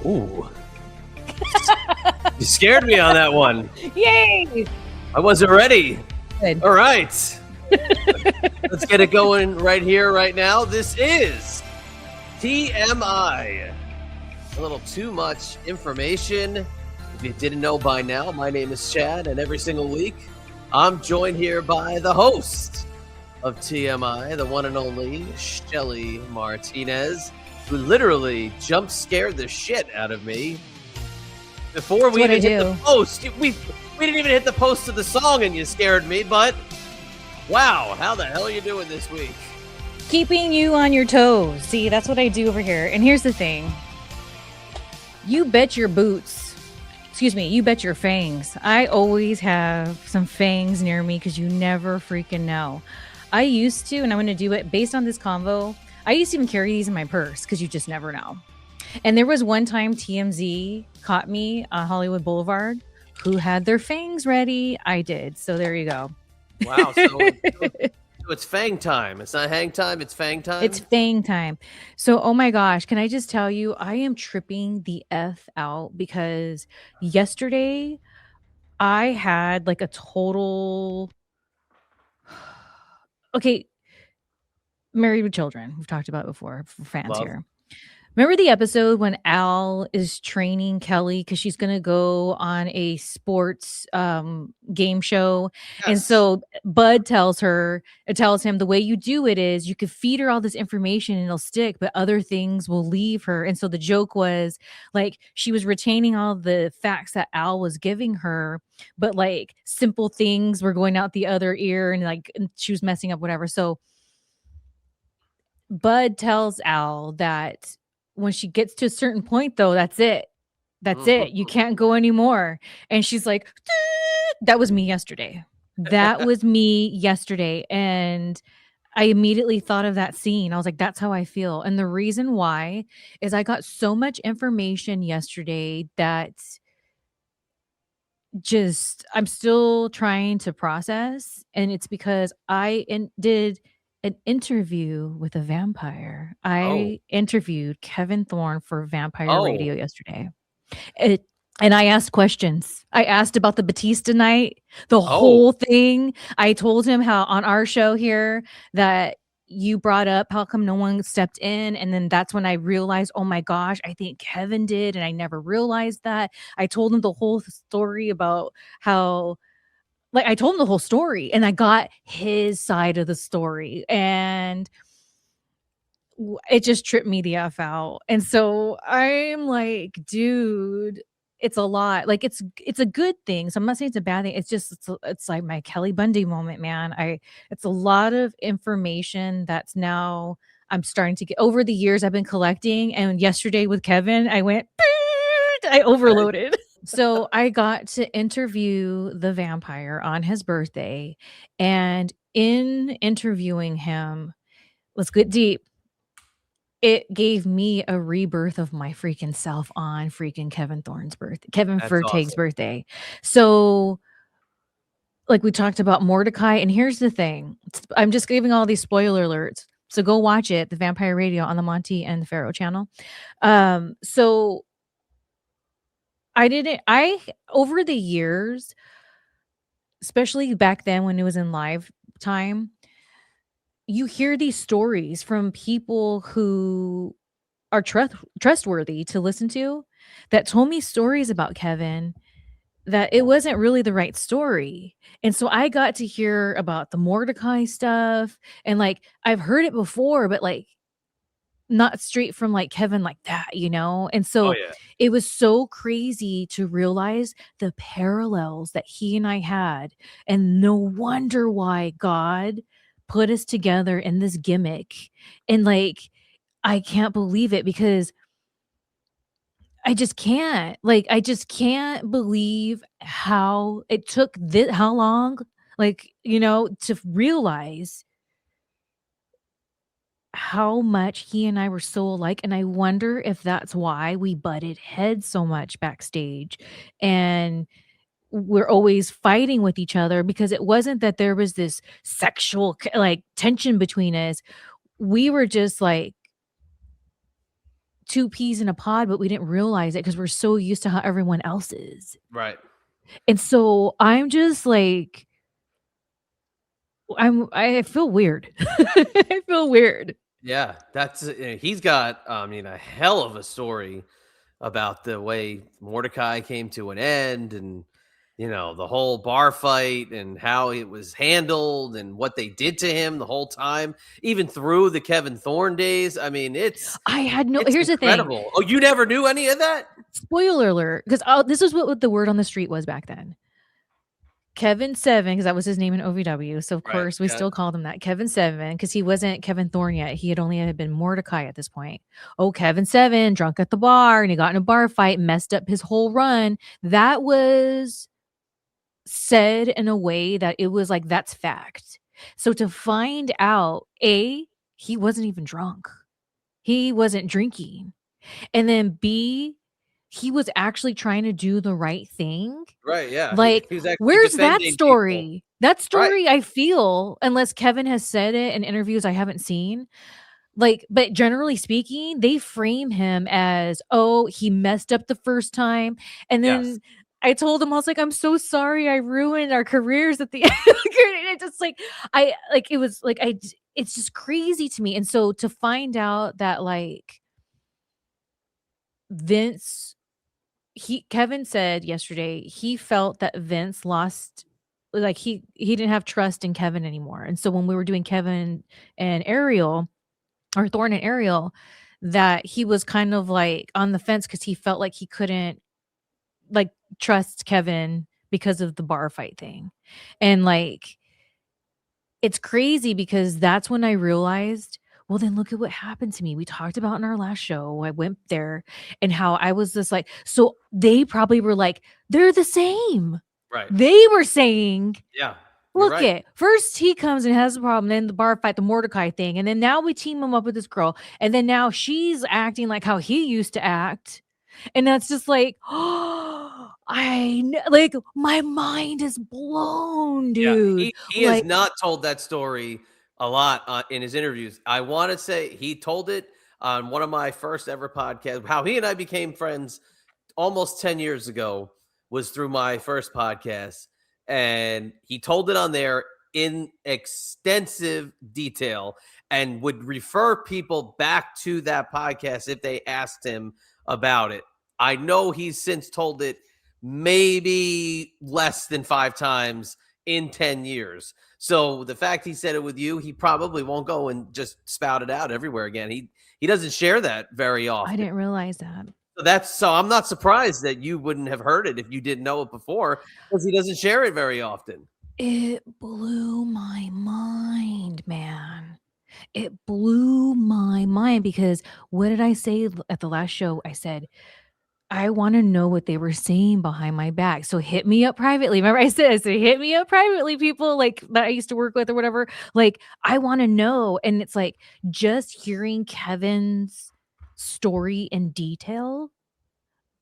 Ooh. You scared me on that one. Yay! I wasn't ready. Good. All right. Let's get it going right here, right now. This is TMI. A little too much information. If you didn't know by now, my name is Chad, and every single week I'm joined here by the host of TMI, the one and only Shelly Martinez, who literally jump scared the shit out of me before we even hit the post. We didn't even hit the post of the song and you scared me, but wow, how the hell are you doing this week? Keeping you on your toes. See, that's what I do over here. And here's the thing. You bet your boots. Excuse me, you bet your fangs. I always have some fangs near me because you never freaking know. I used to, and I'm going to do it based on this convo. I used to even carry these in my purse because you just never know. And there was one time TMZ caught me on Hollywood Boulevard who had their fangs ready. I did. So there you go. Wow. So it's fang time. It's not hang time. It's fang time. It's fang time. So, oh my gosh, can I just tell you, I am tripping the F out because yesterday I had like a total... Okay, Married with Children. We've talked about it before for fans here. Remember the episode when Al is training Kelly because she's going to go on a sports game show? Yes. And so Bud tells him the way you do it is you could feed her all this information and it'll stick, but other things will leave her. And so the joke was like she was retaining all the facts that Al was giving her, but like simple things were going out the other ear and like she was messing up whatever. So Bud tells Al that when she gets to a certain point, though, that's it. That's it. You can't go anymore. And she's like, that was me yesterday. That was me yesterday. And I immediately thought of that scene. I was like, that's how I feel. And the reason why is I got so much information yesterday that just I'm still trying to process. And it's because I did an interview with a vampire. I interviewed Kevin Thorn for Vampire Radio yesterday. And I asked questions. I asked about the Batista night, the whole thing. I told him how on our show here that you brought up how come no one stepped in. And then that's when I realized, oh my gosh, I think Kevin did. And I never realized that. I told him the whole story about how... Like I told him the whole story and I got his side of the story and it just tripped me the F out. And so I'm like, dude, it's a lot. Like it's a good thing. So I'm not saying it's a bad thing. It's just, it's like my Kelly Bundy moment, man. It's a lot of information that's now I'm starting to get over the years I've been collecting. And yesterday with Kevin, I went, I overloaded. So I got to interview the vampire on his birthday. And in interviewing him, let's get deep. It gave me a rebirth of my freaking self on freaking Kevin Thorne's birthday, Kevin Verteeg's birthday. So like we talked about Mordecai. And here's the thing. I'm just giving all these spoiler alerts. So go watch it, the Vampire Radio on the Monty and the Pharaoh channel. So over the years, especially back then when it was in live time, you hear these stories from people who are trustworthy to listen to that told me stories about Kevin that it wasn't really the right story. And so I got to hear about the Mordecai stuff and like, I've heard it before, but like, not straight from like Kevin like that, you know? And so it was so crazy to realize the parallels that he and I had. And no wonder why God put us together in this gimmick. And like, I can't believe it because I just can't believe how it took how long, like, you know, to realize how much he and I were so alike. And I wonder if that's why we butted heads so much backstage and we're always fighting with each other, because it wasn't that there was this sexual like tension between us. We were just like two peas in a pod, but we didn't realize it because we're so used to how everyone else is. Right. And so I'm just like, I feel weird. I feel weird. Yeah, that's he's got, I mean, a hell of a story about the way Mordecai came to an end, and the whole bar fight and how it was handled and what they did to him the whole time, even through the Kevin Thorn days. I mean, it's I had no. it's Here's the thing. incredible. Oh, you never knew any of that? Spoiler alert, because this is what the word on the street was back then. Kevin Seven, because that was his name in OVW. So of Right, course we okay. still called him that. Kevin Seven, because he wasn't Kevin Thorn yet. He had been Mordecai at this point. Oh, Kevin Seven, drunk at the bar, and he got in a bar fight, messed up his whole run. That was said in a way that it was like, that's fact. So to find out, A, he wasn't even drunk. He wasn't drinking. And then B, he was actually trying to do the right thing. Right, yeah. Like, He was actually where's that defending people. story? That Right. story, I feel, unless Kevin has said it in interviews I haven't seen, like, but generally speaking, they frame him as, oh, he messed up the first time. And then Yes. I told him, I was like, I'm so sorry I ruined our careers at the end. It just like, it was like, it's just crazy to me. And so to find out that like Vince, Kevin said yesterday, he felt that Vince lost, like he didn't have trust in Kevin anymore. And so when we were doing Kevin and Ariel, or Thorn and Ariel, that he was kind of like on the fence because he felt like he couldn't like trust Kevin because of the bar fight thing. And like, it's crazy because that's when I realized, well, then look at what happened to me. We talked about in our last show. I went there and how I was just like, so they probably were like, they're the same. Right. They were saying, Yeah. look Right. it. First he comes and has a problem, then the bar fight, the Mordecai thing, and then now we team him up with this girl, and then now she's acting like how he used to act, and that's just like, oh, like my mind is blown, Yeah, dude. he has Like, not told that story a lot, in his interviews. I wanna say he told it on one of my first ever podcasts. How he and I became friends almost 10 years ago was through my first podcast, and he told it on there in extensive detail and would refer people back to that podcast if they asked him about it. I know he's since told it maybe less than 5 times in 10 years. So the fact he said it with you, he probably won't go and just spout it out everywhere again. He doesn't share that very I often. didn't realize that. So I'm not surprised that you wouldn't have heard it if you didn't know it before, because he doesn't share it very often. It blew my mind, man. It blew my mind because what did I say at the last show? I said, I wanna know what they were saying behind my back, so hit me up privately. Remember I said, "Hit me up privately, people, like, that I used to work with or whatever." Like, I wanna know, and it's like, just hearing Kevin's story in detail,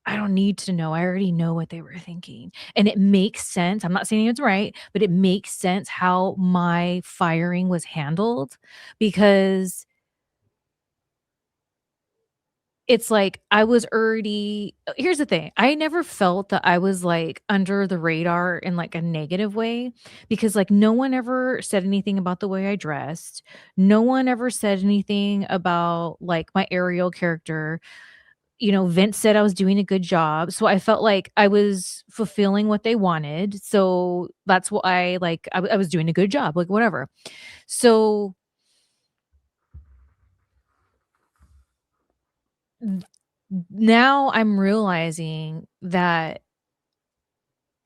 I don't need to know, I already know what they were thinking, and it makes sense. I'm not saying it's right, but it makes sense how my firing was handled because it's like I was already here's the thing, I never felt that I was, like, under the radar in, like, a negative way because, like, no one ever said anything about the way I dressed. No one ever said anything about, like, my Ariel character. Vince said I was doing a good job, so I felt like I was fulfilling what they wanted, so that's why, like, I was doing a good job, like, whatever. So n now I'm realizing that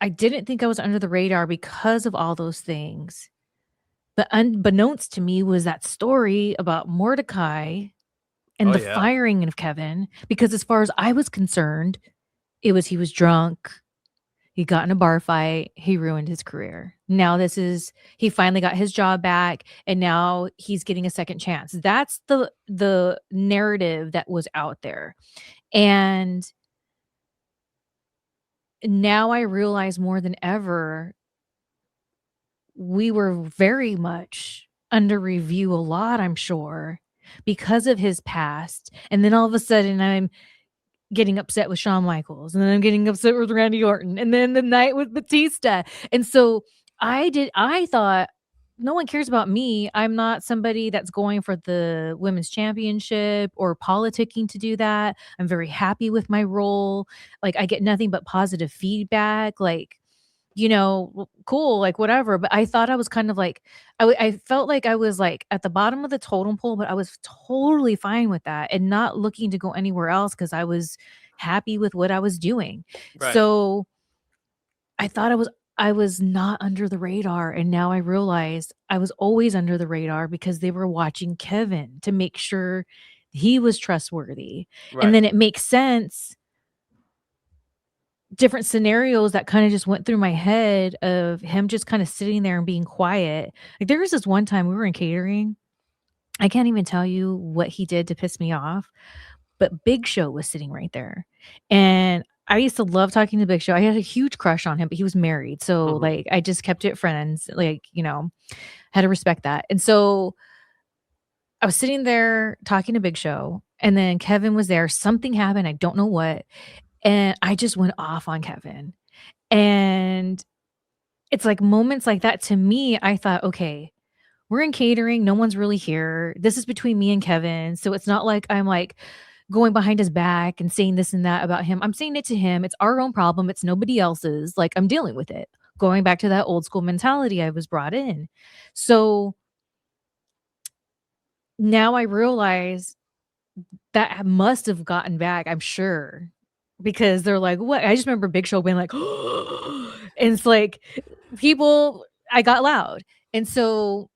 I didn't think I was under the radar because of all those things, but unbeknownst to me was that story about Mordecai and Oh, the yeah. firing of Kevin, because as far as I was concerned, it was he was drunk, he got in a bar fight, he ruined his career. Now he finally got his job back, and now he's getting a second chance. That's the narrative that was out there, and now I realize more than ever we were very much under review a lot, I'm sure, because of his past. And then all of a sudden I'm getting upset with Shawn Michaels, and then I'm getting upset with Randy Orton, and then the night with Batista. And so I thought, no one cares about me. I'm not somebody that's going for the women's championship or politicking to do that. I'm very happy with my role. Like, I get nothing but positive feedback. Like, cool, like, whatever. But I thought I was kind of like, I felt like I was like at the bottom of the totem pole, but I was totally fine with that and not looking to go anywhere else because I was happy with what I was doing. Right. So I thought I was not under the radar. And now I realized I was always under the radar because they were watching Kevin to make sure he was trustworthy. Right. And then it makes sense. Different scenarios that kind of just went through my head of him just kind of sitting there and being quiet. Like, there was this one time we were in catering. I can't even tell you what he did to piss me off, but Big Show was sitting right there. And I used to love talking to Big Show. I had a huge crush on him, but he was married. So like, I just kept it friends, like, had to respect that. And so I was sitting there talking to Big Show, and then Kevin was there. Something happened. I don't know what. And I just went off on Kevin. And it's like moments like that to me, I thought, okay, we're in catering. No one's really here. This is between me and Kevin. So it's not like I'm like going behind his back and saying this and that about him. I'm saying it to him. It's our own problem. It's nobody else's. Like, I'm dealing with it. Going back to that old school mentality I was brought in. So now I realize that must have gotten back, I'm sure. Because they're like, what? I just remember Big Show being like, and it's like, I got loud. And so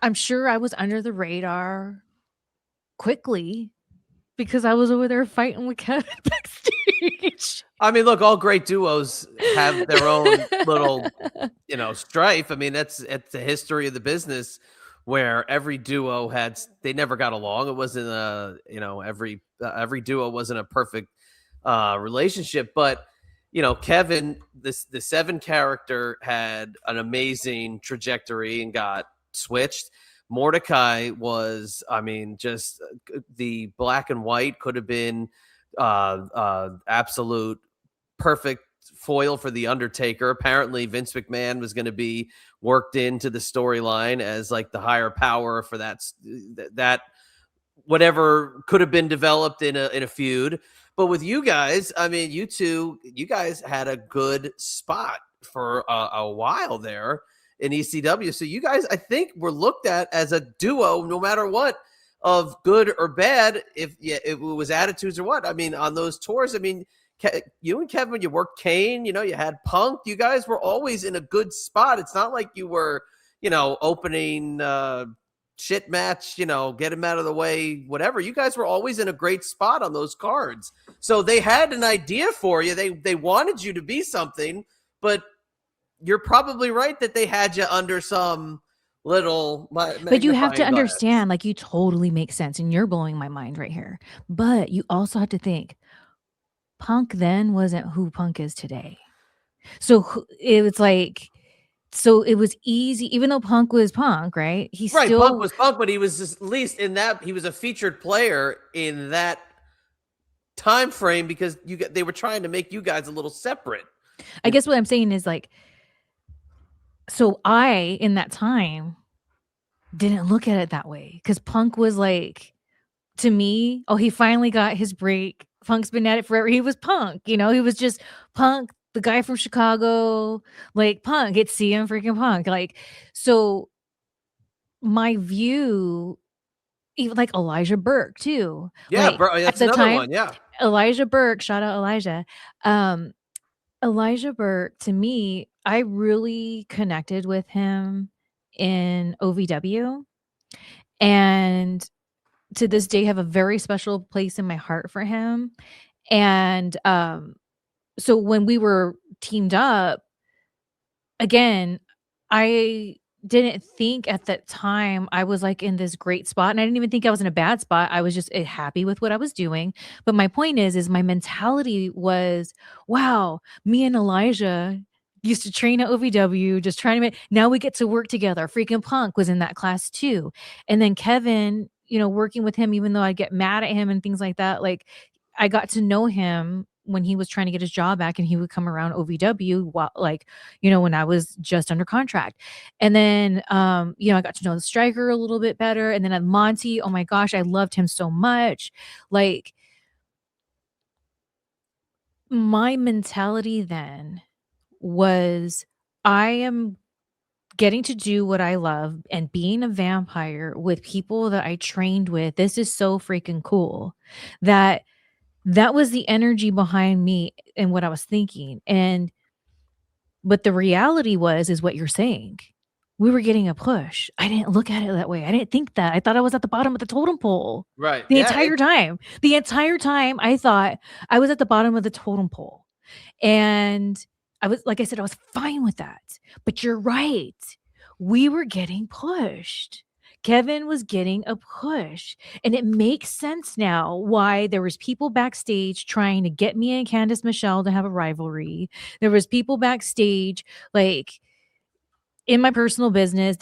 I'm sure I was under the radar quickly because I was over there fighting with Kevin backstage. I mean, look, all great duos have their own little, strife. I mean, it's the history of the business where every duo they never got along. It wasn't every duo wasn't a perfect relationship, but Kevin, the Seven character had an amazing trajectory and got switched. Mordecai was, I mean, just the black and white could have been absolute perfect foil for the Undertaker. Apparently Vince McMahon was going to be worked into the storyline as like the higher power for that whatever could have been developed in a feud. But with you guys, I mean, you guys had a good spot for a while there in ECW. So you guys, I think, were looked at as a duo, no matter what, of good or bad, if it was attitudes or what. I mean, on those tours, I mean, you and Kevin, you worked Kane, you had Punk. You guys were always in a good spot. It's not like you were, opening shit match, get him out of the way, whatever. You guys were always in a great spot on those cards. So they had an idea for you. They wanted you to be something, but you're probably right that they had you under some little. But you have to understand, like, you totally make sense, and you're blowing my mind right here. But you also have to think, Punk then wasn't who Punk is today. So it was like, so it was easy, even though Punk was Punk, right? Punk was Punk, but he was just, at least in that, he was a featured player in that time frame because they were trying to make you guys a little separate. I guess what I'm saying is, like, so I, in that time, didn't look at it that way because Punk was like, to me, oh, he finally got his break. Punk's been at it forever. He was Punk, he was just Punk, the guy from Chicago, like Punk. It's CM freaking Punk. Like, so my view, even like Elijah Burke too. Yeah, like, that's another one. Yeah, Elijah Burke. Shout out Elijah. Elijah Burke, to me, I really connected with him in OVW, and to this day have a very special place in my heart for him. And so when we were teamed up, again, I didn't think at that time I was like in this great spot, and I didn't even think I was in a bad spot. I was just happy with what I was doing. But my point is my mentality was, wow, me and Elijah used to train at OVW, just trying to make, now we get to work together. Freaking Punk was in that class too. And then Kevin, working with him, even though I get mad at him and things like that, like I got to know him when he was trying to get his job back and he would come around OVW while, like, when I was just under contract. And then, I got to know the striker a little bit better. And then at Monty, oh my gosh, I loved him so much. Like, my mentality then was, I am getting to do what I love and being a vampire with people that I trained with. This is so freaking cool. That was the energy behind me and what I was thinking. But the reality is what you're saying. We were getting a push. I didn't look at it that way. I didn't think that. I thought I was at the bottom of the totem pole. Right. The entire time. The entire time I thought I was at the bottom of the totem pole. And I was, like I said, I was fine with that. But you're right. We were getting pushed. Kevin was getting a push. And it makes sense now why there was people backstage trying to get me and Candice Michelle to have a rivalry. There was people backstage, like, in my personal business,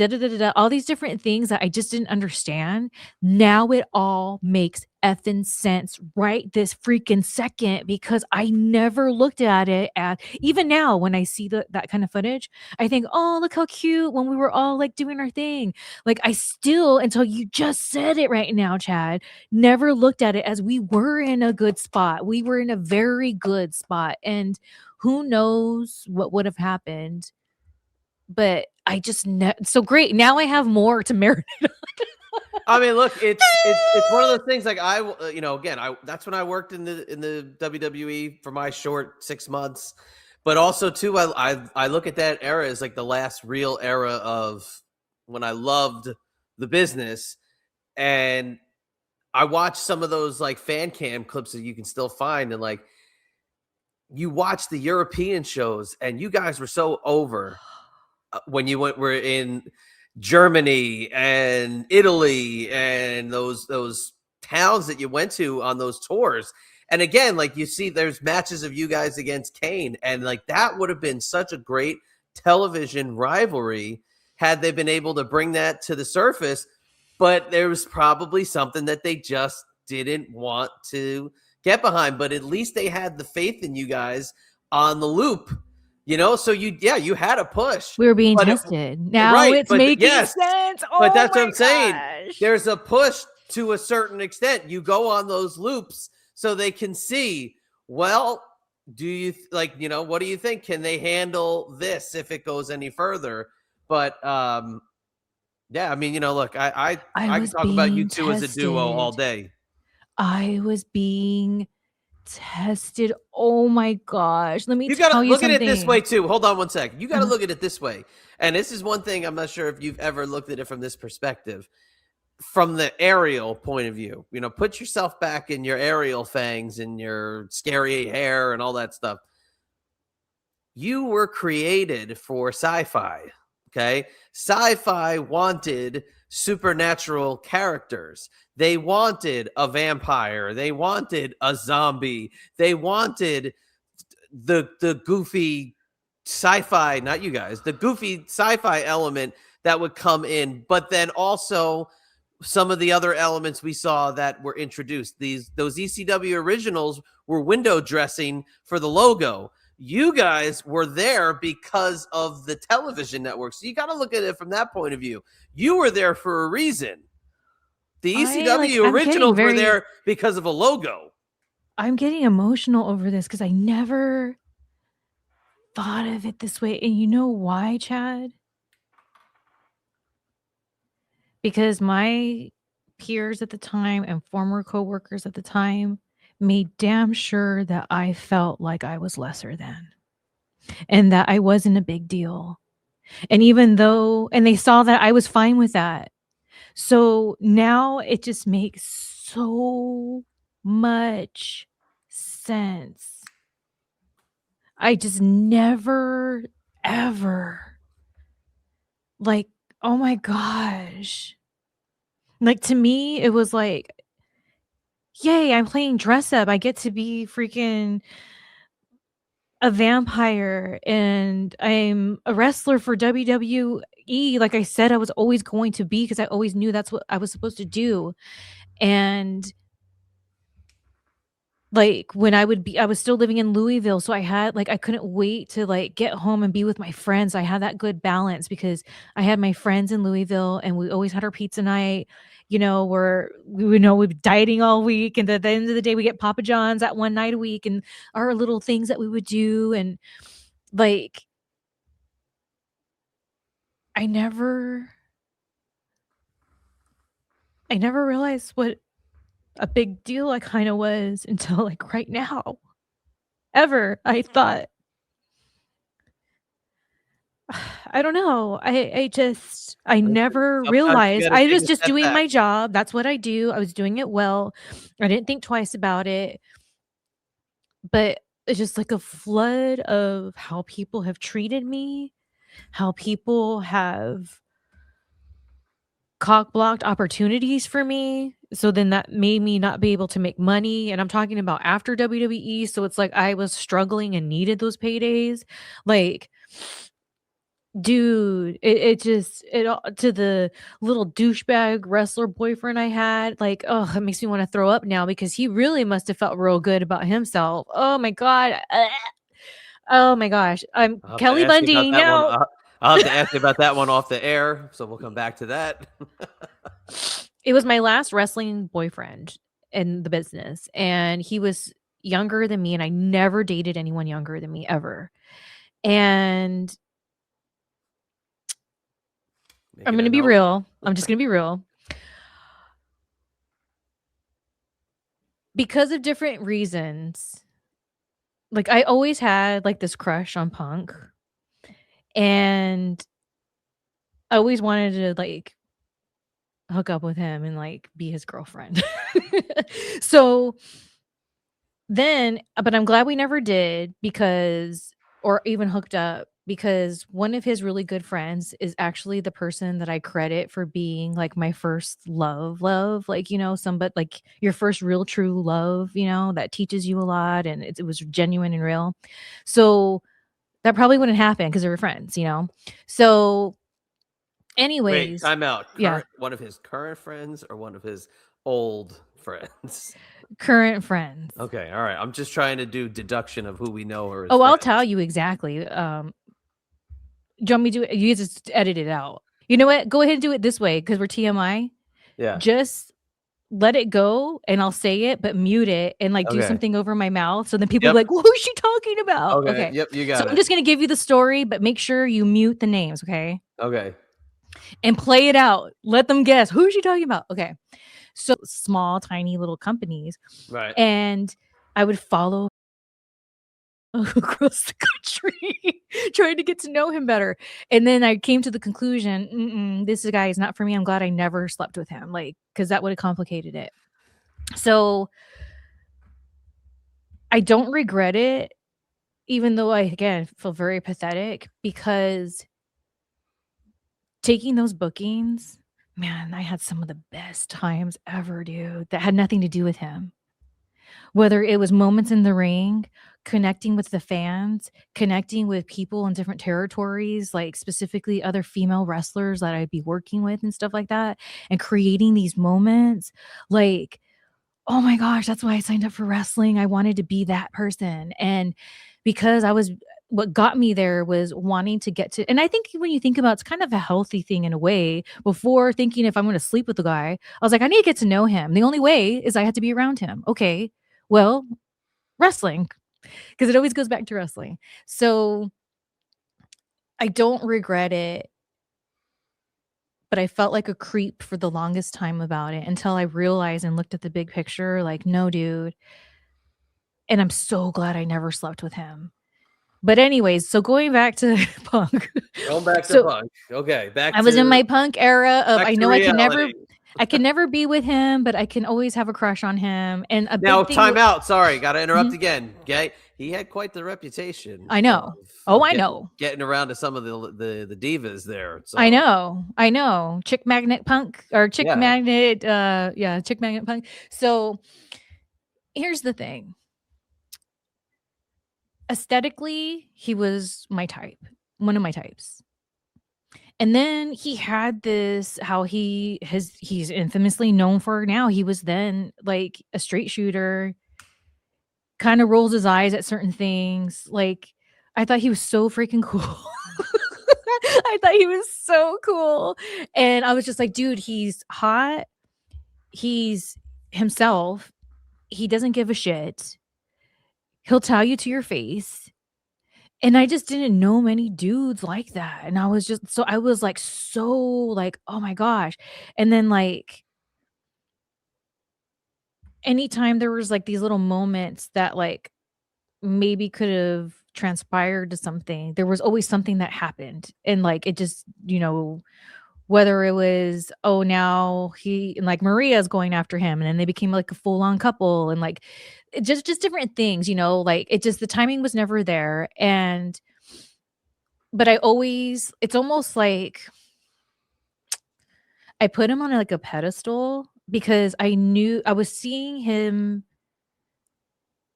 all these different things that I just didn't understand. Now it all makes effing sense right this freaking second, because I never looked at it at, even now when I see that kind of footage, I think, oh, look how cute when we were all like doing our thing. Like, I still, until you just said it right now, Chad, never looked at it as we were in a good spot. We were in a very good spot. And who knows what would have happened. But I just so great. Now I have more to marinate on. I mean, look, it's one of those things. Like again, that's when I worked in the WWE for my short 6 months. But also too, I look at that era as like the last real era of when I loved the business, and I watched some of those like fan cam clips that you can still find, and like you watch the European shows, and you guys were so over. When you were in Germany and Italy and those towns that you went to on those tours. And again, like you see, there's matches of you guys against Kane. And like that would have been such a great television rivalry had they been able to bring that to the surface. But there was probably something that they just didn't want to get behind. But at least they had the faith in you guys on the loop. So you had a push. We were being tested. Now it's making sense. Oh, but that's what I'm gosh. saying. There's a push to a certain extent. You go on those loops so they can see, well, do you what do you think? Can they handle this if it goes any further? But yeah, I mean, look, I can talk about you two as a duo all day. I was being tested. Oh my gosh. Let me tell you something. You gotta look at it this way too. Hold on one sec. You gotta look at it this way. And this is one thing, I'm not sure if you've ever looked at it from this perspective. From the aerial point of view, put yourself back in your aerial fangs and your scary hair and all that stuff. You were created for SyFy. Okay. SyFy wanted supernatural characters. They wanted a vampire. They wanted a zombie. They wanted the goofy sci-fi, not you guys, the goofy sci-fi element that would come in, but then also some of the other elements we saw that were introduced. Those ECW originals were window dressing for the logo. You guys were there because of the television network. So you got to look at it from that point of view. You were there for a reason. The ECW originals were there because of a logo. I'm getting emotional over this because I never thought of it this way. And you know why, Chad? Because my peers at the time and former coworkers at the time made damn sure that I felt like I was lesser than, and that I wasn't a big deal. And and they saw that I was fine with that. So now it just makes so much sense. I just never, ever, like, oh my gosh. Like, to me, it was like, yay, I'm playing dress up. I get to be freaking a vampire and I'm a wrestler for WWE, like I said I was always going to be, because I always knew that's what I was supposed to do. And like, when I was still living in Louisville, so I couldn't wait to, like, get home and be with my friends. I had that good balance because I had my friends in Louisville, and we always had our pizza night, where we would know we'd be dieting all week, and at the end of the day, we get Papa John's that one night a week, and our little things that we would do, and, like, I never I never realized what a big deal I kinda was until, like, right now. Ever. I thought I don't know. I never Sometimes you realized gotta I take was a just step doing back. my job. That's what I do. I was doing it well. I didn't think twice about it, but it's just like a flood of how people have treated me, how people have cock blocked opportunities for me. So then that made me not be able to make money. And I'm talking about after WWE. So it's like I was struggling and needed those paydays. Like, dude, it just it all to the little douchebag wrestler boyfriend I had, like, oh, it makes me wanna throw up now because he really must have felt real good about himself. Oh my god. Oh my gosh. I'm I'll have to Kelly ask you about Bundy, that one. no. I'll have to ask you about that one off the air, so we'll come back to that. It was my last wrestling boyfriend in the business, and he was younger than me, and I never dated anyone younger than me ever. And I'm Making a gonna be note. real. I'm just gonna be real. Because of different reasons, like, I always had, like, this crush on Punk, and I always wanted to, like, hook up with him and, like, be his girlfriend. So, but I'm glad we never did, because or even hooked up, because one of his really good friends is actually the person that I credit for being, like, my first love, like, somebody like, your first real true love, that teaches you a lot, and it was genuine and real. So, that probably wouldn't happen because they were friends. So, Wait, anyways, time out. yeah, One of his current friends or one of his old friends? current friends. Okay, all right. I'm just trying to do deduction of who we know are his Oh, I'll tell friends. you exactly. Do you want me to do it? You just edit it out. You know what? Go ahead and do it this way because we're TMI. Yeah. Just let it go and I'll say it, but mute it and like do Okay. something over my mouth. So then people Yep. be like, well, who's she talking about? Okay. Okay. Yep. You So got I'm it. just going to give you the story, but make sure you mute the names. Okay. Okay. And play it out. Let them guess. Who's she talking about? Okay. So small, tiny little companies. Right. And I would follow across the country trying to get to know him better. And then I came to the conclusion, this guy is not for me. I'm glad I never slept with him, like, because that would have complicated it. So I don't regret it, even though I, again, feel very pathetic because taking those bookings, man, I had some of the best times ever, dude, that had nothing to do with him. Whether it was moments in the ring, connecting with the fans, connecting with people in different territories, like specifically other female wrestlers that I'd be working with and stuff like that, and creating these moments, like, oh my gosh, that's why I signed up for wrestling. I wanted to be that person. And because what got me there was wanting to get to, and I think when you think about it's kind of a healthy thing in a way. Before thinking if I'm going to sleep with the guy, I was like, I need to get to know him. The only way is I had to be around him. Okay. Well, wrestling, because it always goes back to wrestling. So I don't regret it, but I felt like a creep for the longest time about it until I realized and looked at the big picture like, no, dude. And I'm so glad I never slept with him. But anyways, so going back to Punk. Going back to So Punk. Okay. I was in my Punk era of Back I to know reality. I can never be with him, but I can always have a crush on him. And a Now, big thing time out. Sorry, got to interrupt Mhm. again. Okay, he had quite the reputation I of, know. Oh, I getting know. around to some of the divas there. I So know. I know. Chick Magnet Punk or Chick yeah, Magnet, yeah, Chick Magnet Punk. So here's the thing. aesthetically, he was my type, one of my types. And then he had this, how he's infamously known for now. He was then like a straight shooter, kind of rolls his eyes at certain things. Like, I thought he was so freaking cool. I thought he was so cool. And I was just like, dude, he's hot. He's himself. He doesn't give a shit. He'll tell you to your face. And I just didn't know many dudes like that. And I was like, so like, oh my gosh. And then like, anytime there was like these little moments that like maybe could have transpired to something, there was always something that happened. And like, it just, whether it was, oh, now he and like Maria's going after him, and then they became like a full-on couple, and like just different things, like it just, the timing was never there. But it's almost like I put him on like a pedestal because I knew I was seeing him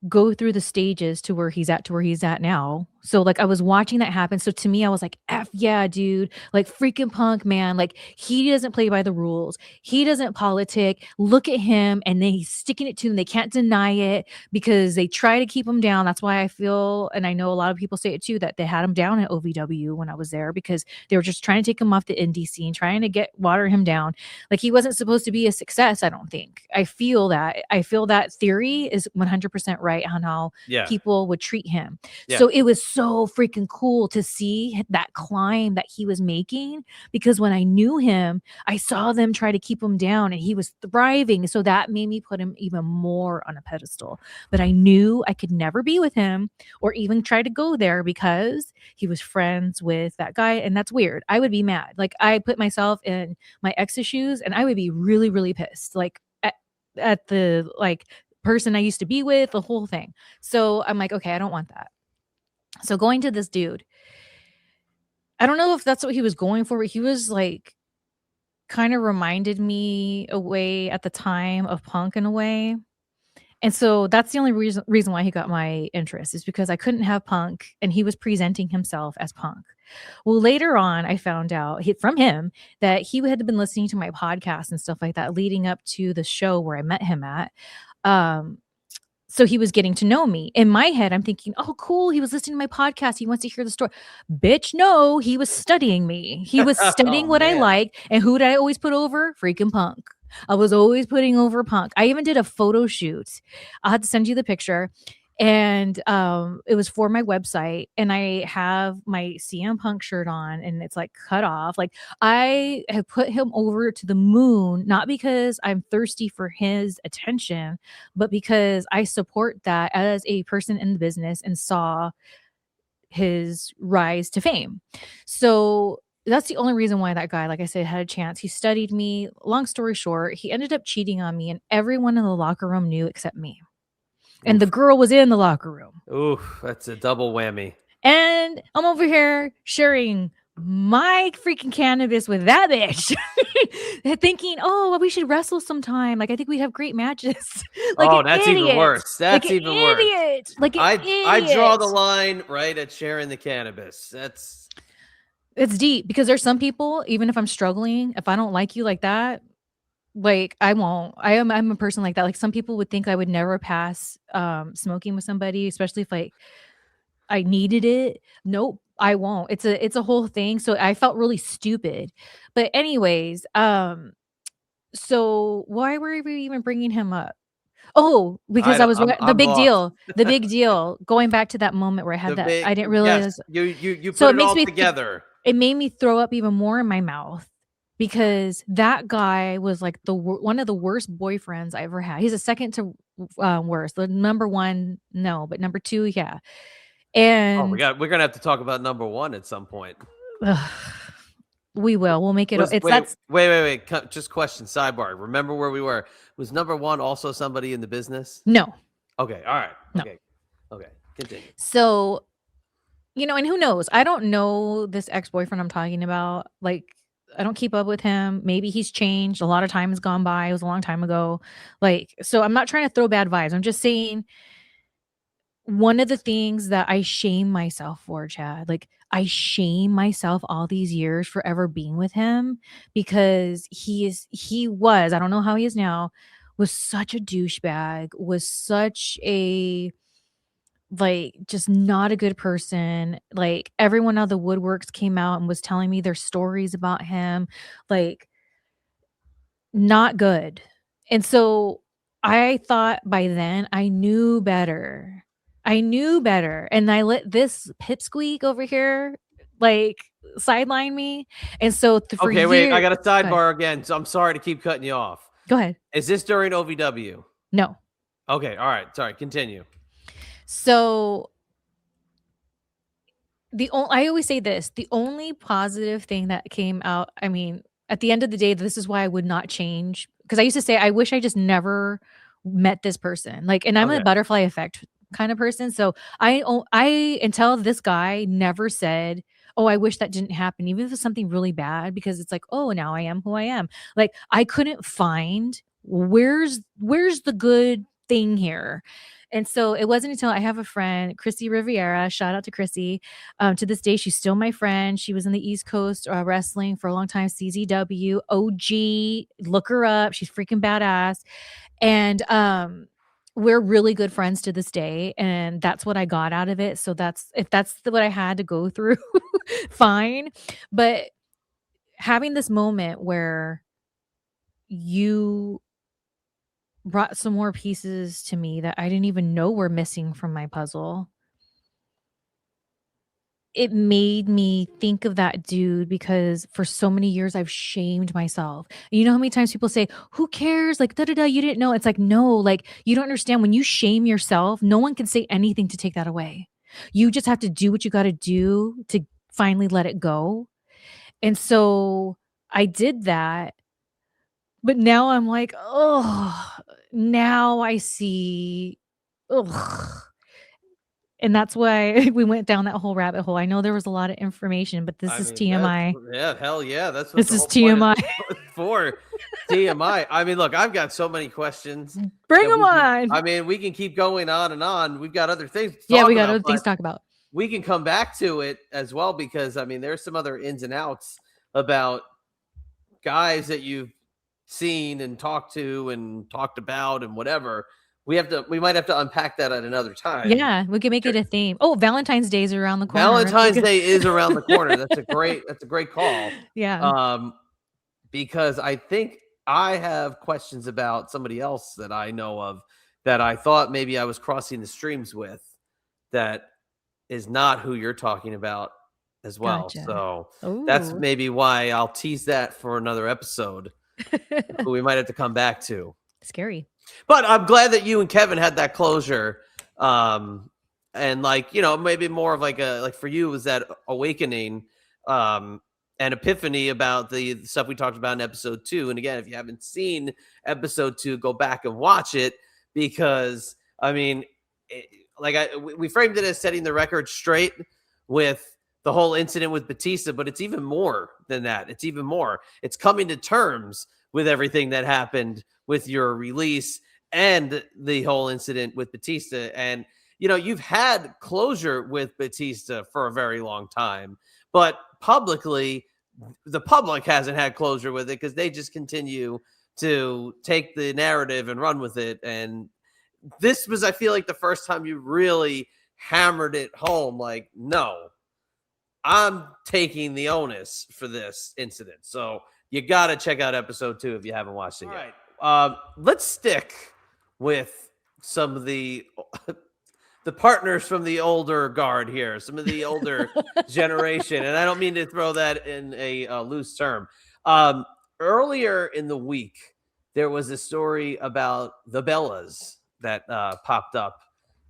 go through the stages to where he's at now. So like I was watching that happen. So to me, I was like, F yeah, dude, like freaking Punk, man. Like he doesn't play by the rules. He doesn't politic. Look at him. And then he's sticking it to them. They can't deny it because they try to keep him down. That's why I feel, and I know a lot of people say it too, that they had him down at OVW when I was there because they were just trying to take him off the indie scene, trying to water him down. Like he wasn't supposed to be a success, I don't think. I feel that theory is 100% right on how people would treat him. Yeah. So it was so freaking cool to see that climb that he was making, because when I knew him, I saw them try to keep him down and he was thriving. So that made me put him even more on a pedestal. But I knew I could never be with him or even try to go there because he was friends with that guy. And that's weird. I would be mad. Like I put myself in my ex's shoes and I would be really, really pissed. Like at the like person I used to be with, the whole thing. So I'm like, okay, I don't want that. So going to this dude, I don't know if that's what he was going for, but he was like, kind of reminded me away at the time of Punk in a way. And so that's the only reason why he got my interest, is because I couldn't have Punk and he was presenting himself as Punk. Well, later on, I found out from him that he had been listening to my podcast and stuff like that leading up to the show where I met him at. So he was getting to know me. In my head, I'm thinking, oh, cool. He was listening to my podcast. He wants to hear the story. Bitch, no, he was studying me. He was studying what I like. And who did I always put over? Freaking Punk. I was always putting over Punk. I even did a photo shoot. I'll have to send you the picture. And it was for my website. And I have my CM Punk shirt on and it's like cut off. Like I have put him over to the moon, not because I'm thirsty for his attention, but because I support that as a person in the business and saw his rise to fame. So that's the only reason why that guy, like I said, had a chance. He studied me. Long story short, he ended up cheating on me and everyone in the locker room knew except me. And the girl was in the locker room. Ooh, that's a double whammy. And I'm over here sharing my freaking cannabis with that bitch. Thinking, oh, well, we should wrestle sometime. Like, I think we'd have great matches. Like, oh, that's idiot. Even worse. That's like even worse. Like I draw the line right at sharing the cannabis. It's deep because there's some people, even if I'm struggling, if I don't like you like that, like I won't. I'm a person like that. Like some people would think I would never pass smoking with somebody, especially if like I needed it. Nope, I won't. It's a whole thing. So I felt really stupid. But anyways, so why were we even bringing him up? Oh, because the big deal. The big deal. Going back to that moment where I had I didn't realize. Yes, you put it all together. It made me throw up even more in my mouth. Because that guy was like one of the worst boyfriends I ever had. He's a second to worst. The number one, no, but number two, yeah. And we're gonna have to talk about number one at some point. We will. We'll make it. Wait. Just question. Sidebar. Remember where we were? Was number one also somebody in the business? No. Okay. All right. No. Okay. Continue. So, and who knows? I don't know this ex-boyfriend I'm talking about. Like, I don't keep up with him. Maybe he's changed. A lot of time has gone by. It was a long time ago. Like, so I'm not trying to throw bad vibes. I'm just saying one of the things that I shame myself for, Chad, like I shame myself all these years for ever being with him because he was, I don't know how he is now, was such a douchebag, was such a like just not a good person. Like everyone out of the woodworks came out and was telling me their stories about him. Like not good. And so I thought by then I knew better. I knew better. And I let this pipsqueak over here like sideline me. And so for Okay, wait, I years, got a go ahead. sidebar again, so I'm sorry to keep cutting you off. Go ahead. Is this during OVW? No. Okay, all right, sorry, continue. So I always say this, the only positive thing that came out, I mean, at the end of the day, this is why I would not change because I used to say, I wish I just never met this person. Like, and I'm a Okay. butterfly effect kind of person. So I until this guy never said, "Oh, I wish that didn't happen," even if it's something really bad, because it's like, "Oh, now I am who I am." Like, I couldn't find where's the good thing here. And so it wasn't until I have a friend, Kristy Rivera, shout out to Kristy. To this day, she's still my friend. She was in the East Coast wrestling for a long time, CZW, OG. Look her up. She's freaking badass. And we're really good friends to this day. And that's what I got out of it. So if that's what I had to go through, fine. But having this moment where you brought some more pieces to me that I didn't even know were missing from my puzzle, it made me think of that dude because for so many years I've shamed myself. You know how many times people say, "Who cares? Like, da da da, you didn't know." It's like, no, like, you don't understand. When you shame yourself, no one can say anything to take that away. You just have to do what you got to do to finally let it go. And so I did that. But now I'm like, oh, now I see. Ugh. And that's why we went down that whole rabbit hole. I know there was a lot of information, but this I is mean, that's TMI. yeah, hell yeah, that's what This the is whole point TMI. is for TMI. I mean, look, I've got so many questions Bring that them on. we can keep going on and on. We've got other things to Yeah, talk we got about, other things but to talk about. we can come back to it as well because I mean, there's some other ins and outs about guys that you've seen and talked to and talked about and whatever. We might have to unpack that at another time. Yeah, we can make it a theme. Oh, Valentine's Day is around the corner. We Valentine's could Day is around the corner. That's a great call. Yeah. Um, because I think I have questions about somebody else that I know of that I thought maybe I was crossing the streams with that is not who you're talking about as well. Gotcha. So that's Ooh. maybe why I'll tease that for another episode. Who we might have to come back to. Scary. But I'm glad that you and Kevin had that closure. And like, you know, maybe more of like for you was that awakening and epiphany about the stuff we talked about in episode 2. And again, if you haven't seen episode 2, go back and watch it because I mean, we framed it as setting the record straight with the whole incident with Batista, but it's even more than that. It's even more. It's coming to terms with everything that happened with your release and the whole incident with Batista. And, you know, you've had closure with Batista for a very long time, but publicly, the public hasn't had closure with it because they just continue to take the narrative and run with it. And this was, I feel like, the first time you really hammered it home. Like, no, I'm taking the onus for this incident. So you got to check out episode 2 if you haven't watched it yet. All right. Let's stick with some of the partners from the older guard here, some of the older generation. And I don't mean to throw that in a loose term. Earlier in the week, there was a story about the Bellas that popped up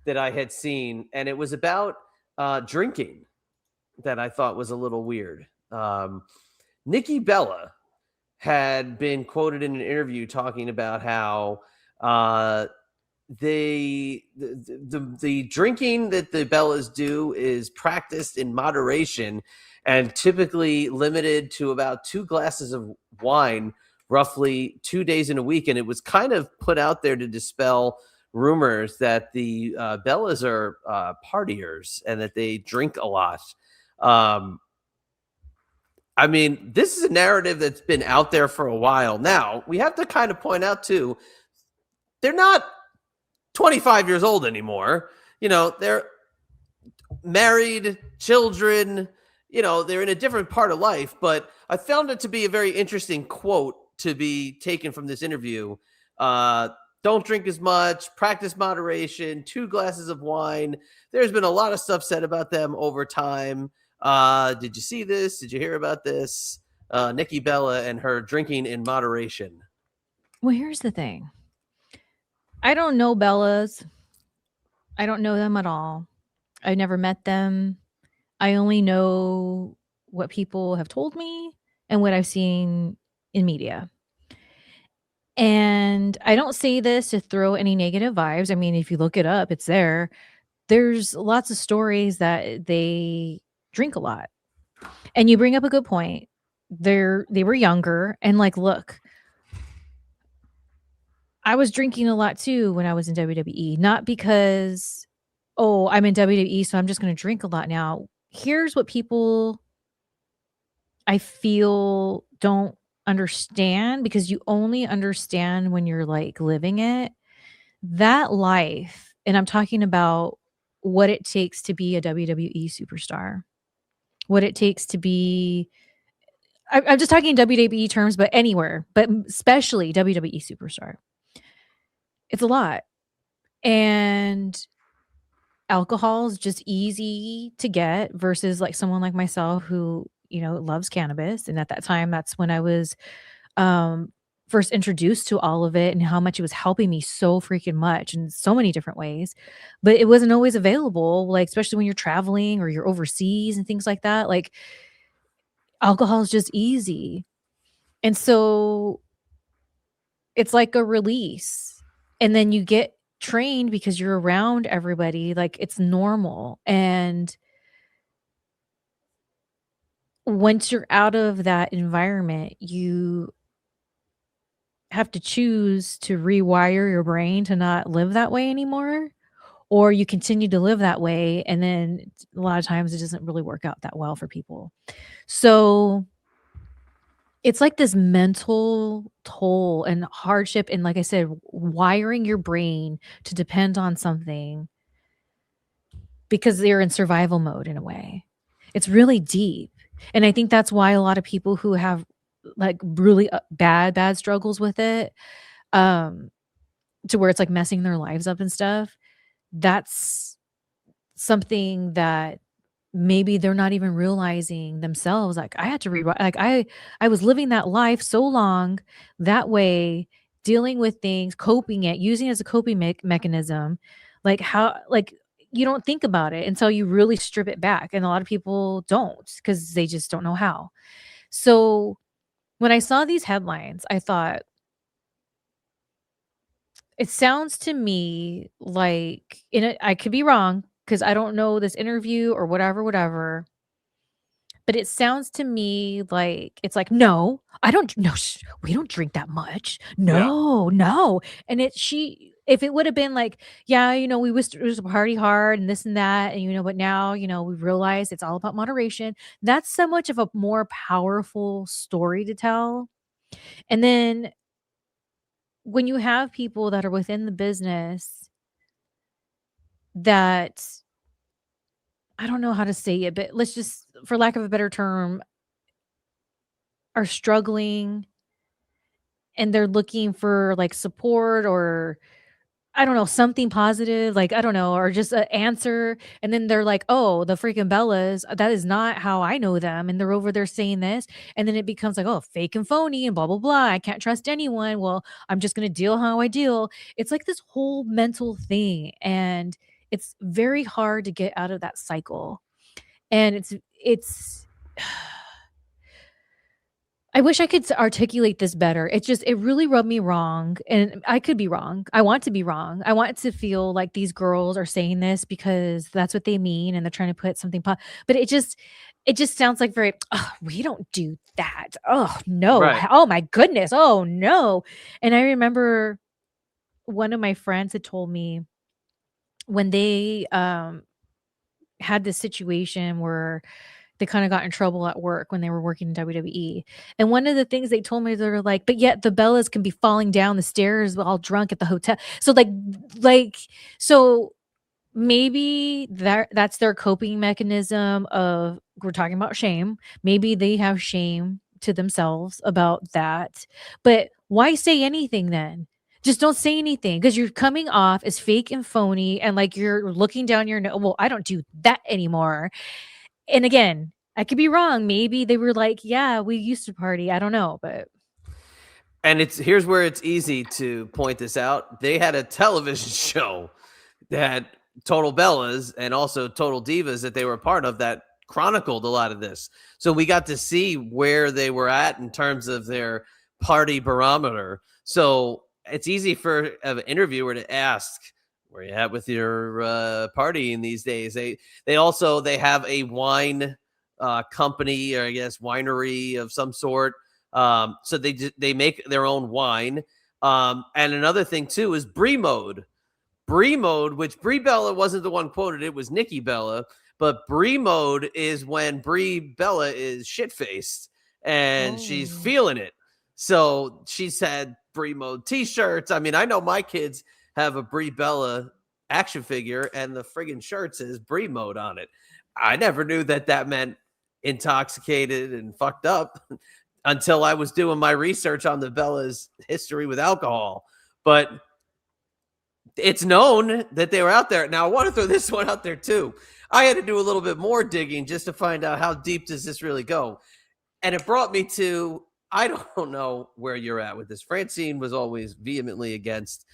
that I had seen. And it was about drinking that I thought was a little weird. Nikki Bella had been quoted in an interview talking about how the drinking that the Bellas do is practiced in moderation and typically limited to about 2 glasses of wine, roughly 2 days in a week. And it was kind of put out there to dispel rumors that the Bellas are partiers and that they drink a lot. I mean, this is a narrative that's been out there for a while. Now, we have to kind of point out, too, they're not 25 years old anymore. They're married, children, they're in a different part of life. But I found it to be a very interesting quote to be taken from this interview. Don't drink as much, practice moderation, 2 glasses of wine. There's been a lot of stuff said about them over time. Did you see this? Did you hear about this? Nikki Bella and her drinking in moderation. Well, here's the thing. I don't know Bellas. I don't know them at all. I never met them. I only know what people have told me and what I've seen in media. And I don't say this to throw any negative vibes. I mean, if you look it up, it's there. There's lots of stories that they drink a lot. And you bring up a good point. They were younger, and like, look, I was drinking a lot too when I was in WWE, not because, oh, I'm in WWE, so I'm just going to drink a lot now. Here's what people, I feel, don't understand, because you only understand when you're like living it. That life, and I'm talking about what it takes to be a WWE superstar, what it takes to be, I'm just talking WWE terms, but anywhere, but especially WWE superstar. It's a lot. And alcohol is just easy to get versus like someone like myself who, loves cannabis. And at that time, that's when I was first introduced to all of it and how much it was helping me so freaking much in so many different ways. But it wasn't always available, like, especially when you're traveling or you're overseas and things like that. Like, alcohol is just easy. And so it's like a release. And then you get trained because you're around everybody. Like, it's normal. And once you're out of that environment, you have to choose to rewire your brain to not live that way anymore, or you continue to live that way. And then a lot of times it doesn't really work out that well for people. So it's like this mental toll and hardship. And like I said, wiring your brain to depend on something because they're in survival mode in a way. It's really deep. And I think that's why a lot of people who have like really bad struggles with it, to where it's like messing their lives up and stuff, that's something that maybe they're not even realizing themselves. Like, I had to like I was living that life so long that way, dealing with things, coping it, using it as a coping mechanism. Like, how, like, you don't think about it until you really strip it back. And a lot of people don't, because they just don't know how. So when I saw these headlines, I thought, it sounds to me like, I could be wrong because I don't know this interview or whatever, but it sounds to me like it's like, no, I don't, no, we don't drink that much. No, no. And if it would have been like, yeah, we used to party hard and this and that, and but now, we realize it's all about moderation. That's so much of a more powerful story to tell. And then when you have people that are within the business that, I don't know how to say it, but let's just, for lack of a better term, are struggling and they're looking for like support, or I don't know, something positive, like, I don't know, or just an answer. And then they're like, oh, the freaking Bellas, that is not how I know them. And they're over there saying this. And then it becomes like, oh, fake and phony and blah, blah, blah. I can't trust anyone. Well, I'm just going to deal how I deal. It's like this whole mental thing. And it's very hard to get out of that cycle. And it's, I wish I could articulate this better. It really rubbed me wrong, and I could be wrong. I want to be wrong. I want to feel like these girls are saying this because that's what they mean and they're trying to put something but it just sounds like very, oh, we don't do that. Oh, no. Right. Oh my goodness. Oh, no. And I remember one of my friends had told me when they had this situation where they kind of got in trouble at work when they were working in WWE. And one of the things they told me, they were like, but yet the Bellas can be falling down the stairs all drunk at the hotel. So like, so maybe that's their coping mechanism of, we're talking about shame. Maybe they have shame to themselves about that. But why say anything then? Just don't say anything, because you're coming off as fake and phony and like you're looking down your nose. Well, I don't do that anymore. And again, I could be wrong. Maybe they were like, yeah, we used to party. I don't know, but And here's where it's easy to point this out. They had a television show that Total Bellas and also Total Divas that they were a part of that chronicled a lot of this. So we got to see where they were at in terms of their party barometer. So it's easy for an interviewer to ask, where you at with your partying these days? They have a wine company, or I guess winery of some sort. So they make their own wine. And another thing too is Brie mode. Brie mode, which Brie Bella wasn't the one quoted, it was Nikki Bella. But Brie mode is when Brie Bella is shit-faced and she's feeling it. So she's had Brie mode t-shirts. I mean, I know my kids have a Brie Bella action figure and the friggin' shirt says Brie mode on it. I never knew that meant intoxicated and fucked up until I was doing my research on the Bella's history with alcohol. But it's known that they were out there. Now, I want to throw this one out there too. I had to do a little bit more digging just to find out how deep does this really go. And it brought me to, I don't know where you're at with this. Francine was always vehemently against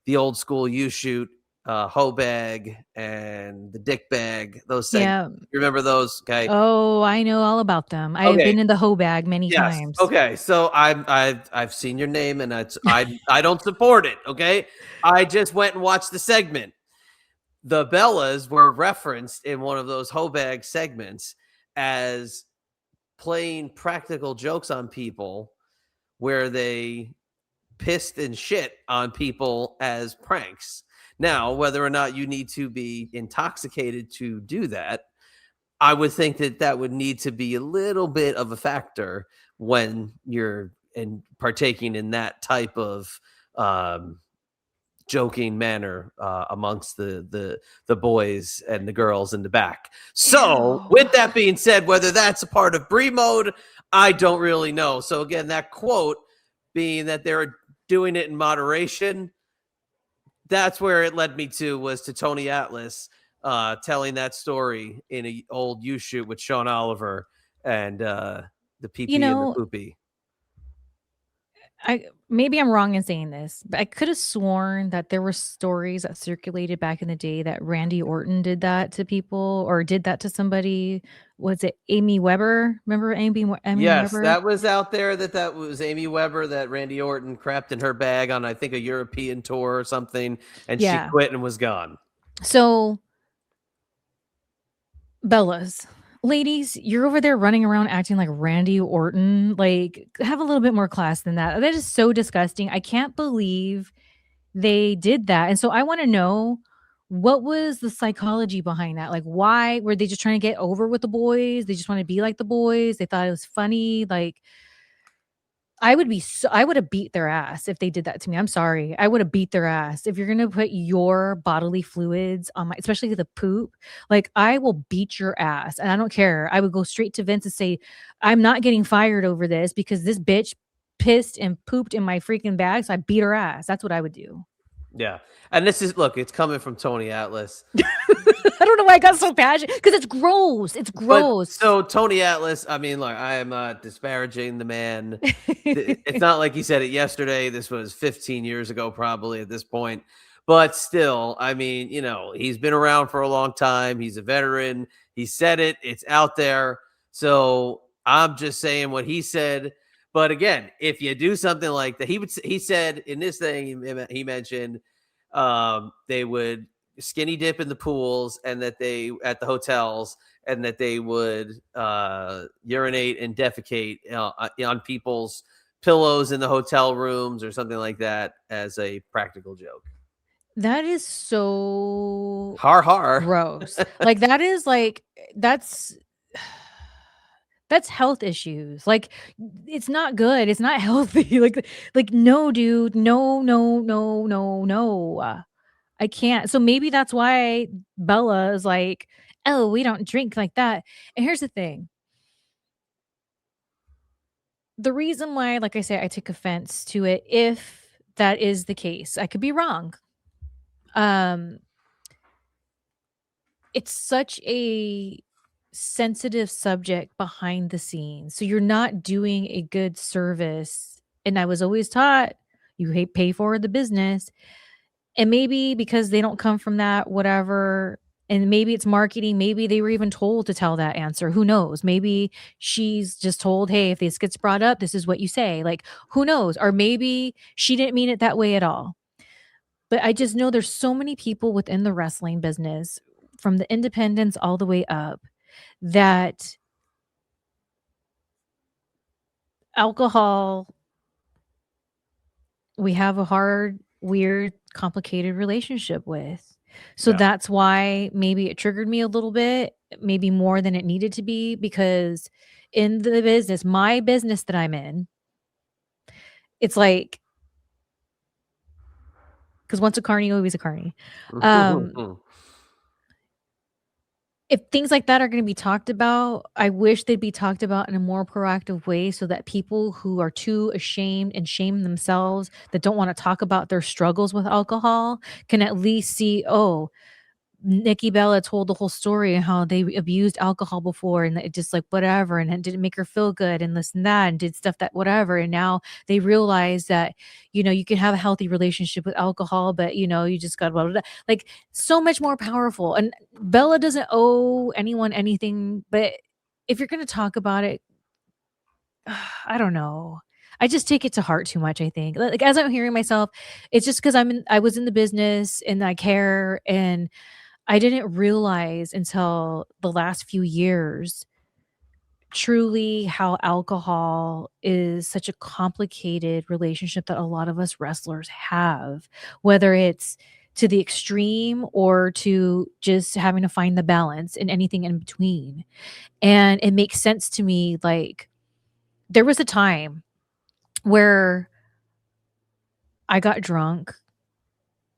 the old school YouShoot, hoe bag and the dick bag. Those segments. yeah. You remember those? Okay. Oh, I know all about them. I've been in the hoe bag many Yes. times. Okay. So I've seen your name and I don't support it. Okay. I just went and watched the segment. The Bellas were referenced in one of those hoe bag segments as playing practical jokes on people where they pissed and shit on people as pranks. Now, whether or not you need to be intoxicated to do that, I would think that would need to be a little bit of a factor when you're partaking in that type of joking manner amongst the boys and the girls in the back. So with that being said, whether that's a part of Brie mode, I don't really know. So again, that quote being that they're doing it in moderation, that's where it led me to, was to Tony Atlas telling that story in an old YouShoot with Sean Oliver and the PP and the poopy. Maybe I'm wrong in saying this, but I could have sworn that there were stories that circulated back in the day that Randy Orton did that to people or did that to somebody. Was it Amy Weber? Remember Amy Yes, Weber? that was out there. That was Amy Weber, that Randy Orton crapped in her bag on, I think, a European tour or something, and she quit and was gone. So, Bellas, ladies, you're over there running around acting like Randy Orton. Like, have a little bit more class than that. That is so disgusting. I can't believe they did that. And so I want to know, what was the psychology behind that? Like, why were they just trying to get over with the boys? They just want to be like the boys. They thought it was funny. Like, I would have beat their ass if they did that to me. I'm sorry. I would have beat their ass. If you're going to put your bodily fluids on my, especially the poop, like, I will beat your ass. And I don't care. I would go straight to Vince and say, I'm not getting fired over this because this bitch pissed and pooped in my freaking bag. So I beat her ass. That's what I would do. Yeah. And this is, look, it's coming from Tony Atlas. I don't know why I got so passionate, because it's gross. It's gross. But, so Tony Atlas, I mean, look, I am not disparaging the man. It's not like he said it yesterday. This was 15 years ago, probably at this point. But still, I mean, he's been around for a long time. He's a veteran. He said it. It's out there. So I'm just saying what he said. But again, if you do something like that, he said in this thing, he mentioned they would skinny dip in the pools and that they at the hotels, and that they would urinate and defecate on people's pillows in the hotel rooms or something like that as a practical joke. That is so Har. gross. Like that is like that's health issues. Like it's not good. It's not healthy. Like no, dude. No, no, no, no, no. I can't. So maybe that's why Bella is like, oh, we don't drink like that. And here's the thing. The reason why, like I say, I took offense to it, if that is the case, I could be wrong. It's such a sensitive subject behind the scenes. So you're not doing a good service. And I was always taught you pay for the business. And maybe because they don't come from that, whatever. And maybe it's marketing. Maybe they were even told to tell that answer. Who knows? Maybe she's just told, hey, if this gets brought up, this is what you say. Like, who knows? Or maybe she didn't mean it that way at all. But I just know there's so many people within the wrestling business, from the independents all the way up, that alcohol, we have a hard, weird, complicated relationship with. So that's why maybe it triggered me a little bit, maybe more than it needed to be, because in the business, my business that I'm in, it's like, because once a carny, always a carny. If things like that are going to be talked about, I wish they'd be talked about in a more proactive way, so that people who are too ashamed and shame themselves, that don't want to talk about their struggles with alcohol, can at least see, oh, Nikki Bella told the whole story and how they abused alcohol before, and it just like whatever, and it didn't make her feel good, and this and that, and did stuff that whatever. And now they realize that, you can have a healthy relationship with alcohol, but you just got blah, blah, blah. Like so much more powerful. And Bella doesn't owe anyone anything, but if you're going to talk about it, I don't know. I just take it to heart too much, I think. Like as I'm hearing myself, it's just because I was in the business and I care, and I didn't realize until the last few years truly how alcohol is such a complicated relationship that a lot of us wrestlers have, whether it's to the extreme or to just having to find the balance and anything in between. And it makes sense to me. Like there was a time where I got drunk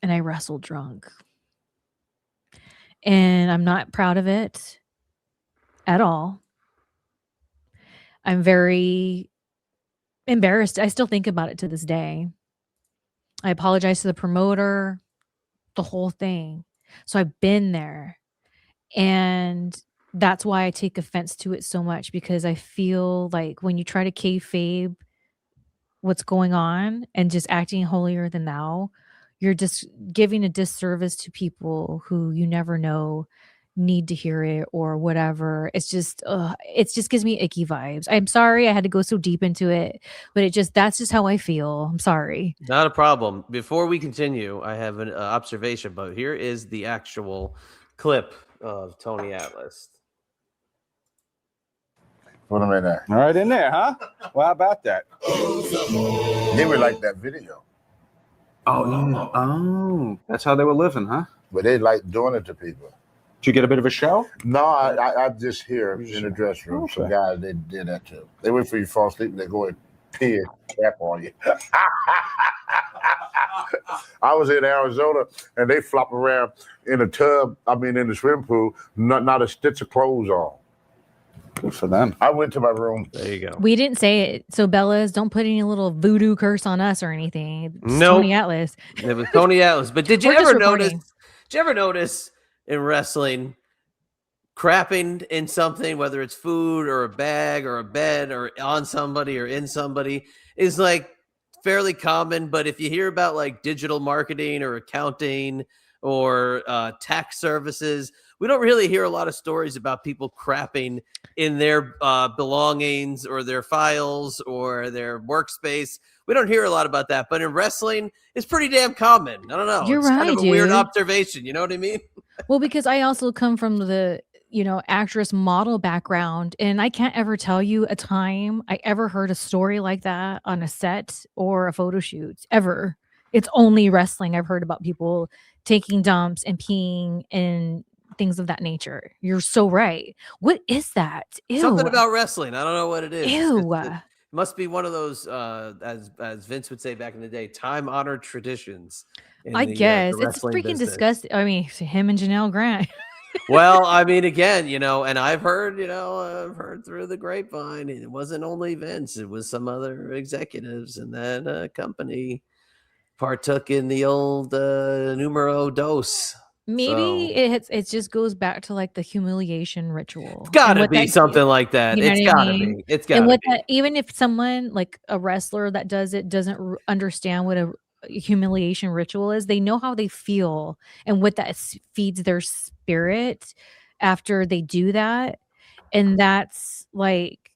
and I wrestled drunk. And I'm not proud of it at all. I'm very embarrassed. I still think about it to this day. I apologize to the promoter, the whole thing. So I've been there. And that's why I take offense to it so much, because I feel like when you try to kayfabe what's going on and just acting holier than thou, you're just giving a disservice to people who you never know need to hear it or whatever. It just gives me icky vibes. I'm sorry I had to go so deep into it, but that's just how I feel. I'm sorry. Not a problem. Before we continue, I have an observation, but here is the actual clip of Tony Atlas. Put them in there. All right, in there, huh? Well, how about that? They were like that video. Oh, yeah. Oh, that's how they were living, huh? But they like doing it to people. Did you get a bit of a show? No, I just hear in the dressing room some guys, they did that too. They wait for you to fall asleep and they go and pee and tap on you. I was in Arizona and they flop around in a tub, in the swimming pool, not a stitch of clothes on. Good for them. I went to my room. There you go. We didn't say it. So Bellas, don't put any little voodoo curse on us or anything. It's Nope. Tony Atlas. It was Tony Atlas. But did you We're just ever notice? reporting. Did you ever notice in wrestling, crapping in something, whether it's food or a bag or a bed or on somebody or in somebody, is like fairly common. But if you hear about like digital marketing or accounting or tax services, we don't really hear a lot of stories about people crapping in their belongings or their files or their workspace. We don't hear a lot about that, but in wrestling, it's pretty damn common. I don't know. You're it's kind of right, a weird dude. observation. You know what I mean? Well, because I also come from the actress model background, and I can't ever tell you a time I ever heard a story like that on a set or a photo shoot ever. It's only wrestling I've heard about people taking dumps and peeing and things of that nature. You're so right. What is that? Something Ew. about wrestling. I don't know what it is. Ew. It must be one of those, as Vince would say back in the day, time-honored traditions in I the guess it's wrestling freaking business. disgusting. I mean, him and Janelle Grant. Well, I mean, again, and I've heard through the grapevine, it wasn't only Vince, it was some other executives in that company partook in the old numero dos. Maybe it just goes back to like the humiliation ritual. It's got And to what be that something like that. you know It's what I got to mean? be. It's And got to what be. that, even if someone like a wrestler that does it doesn't understand what a humiliation ritual is, they know how they feel and what that feeds their spirit after they do that. And that's like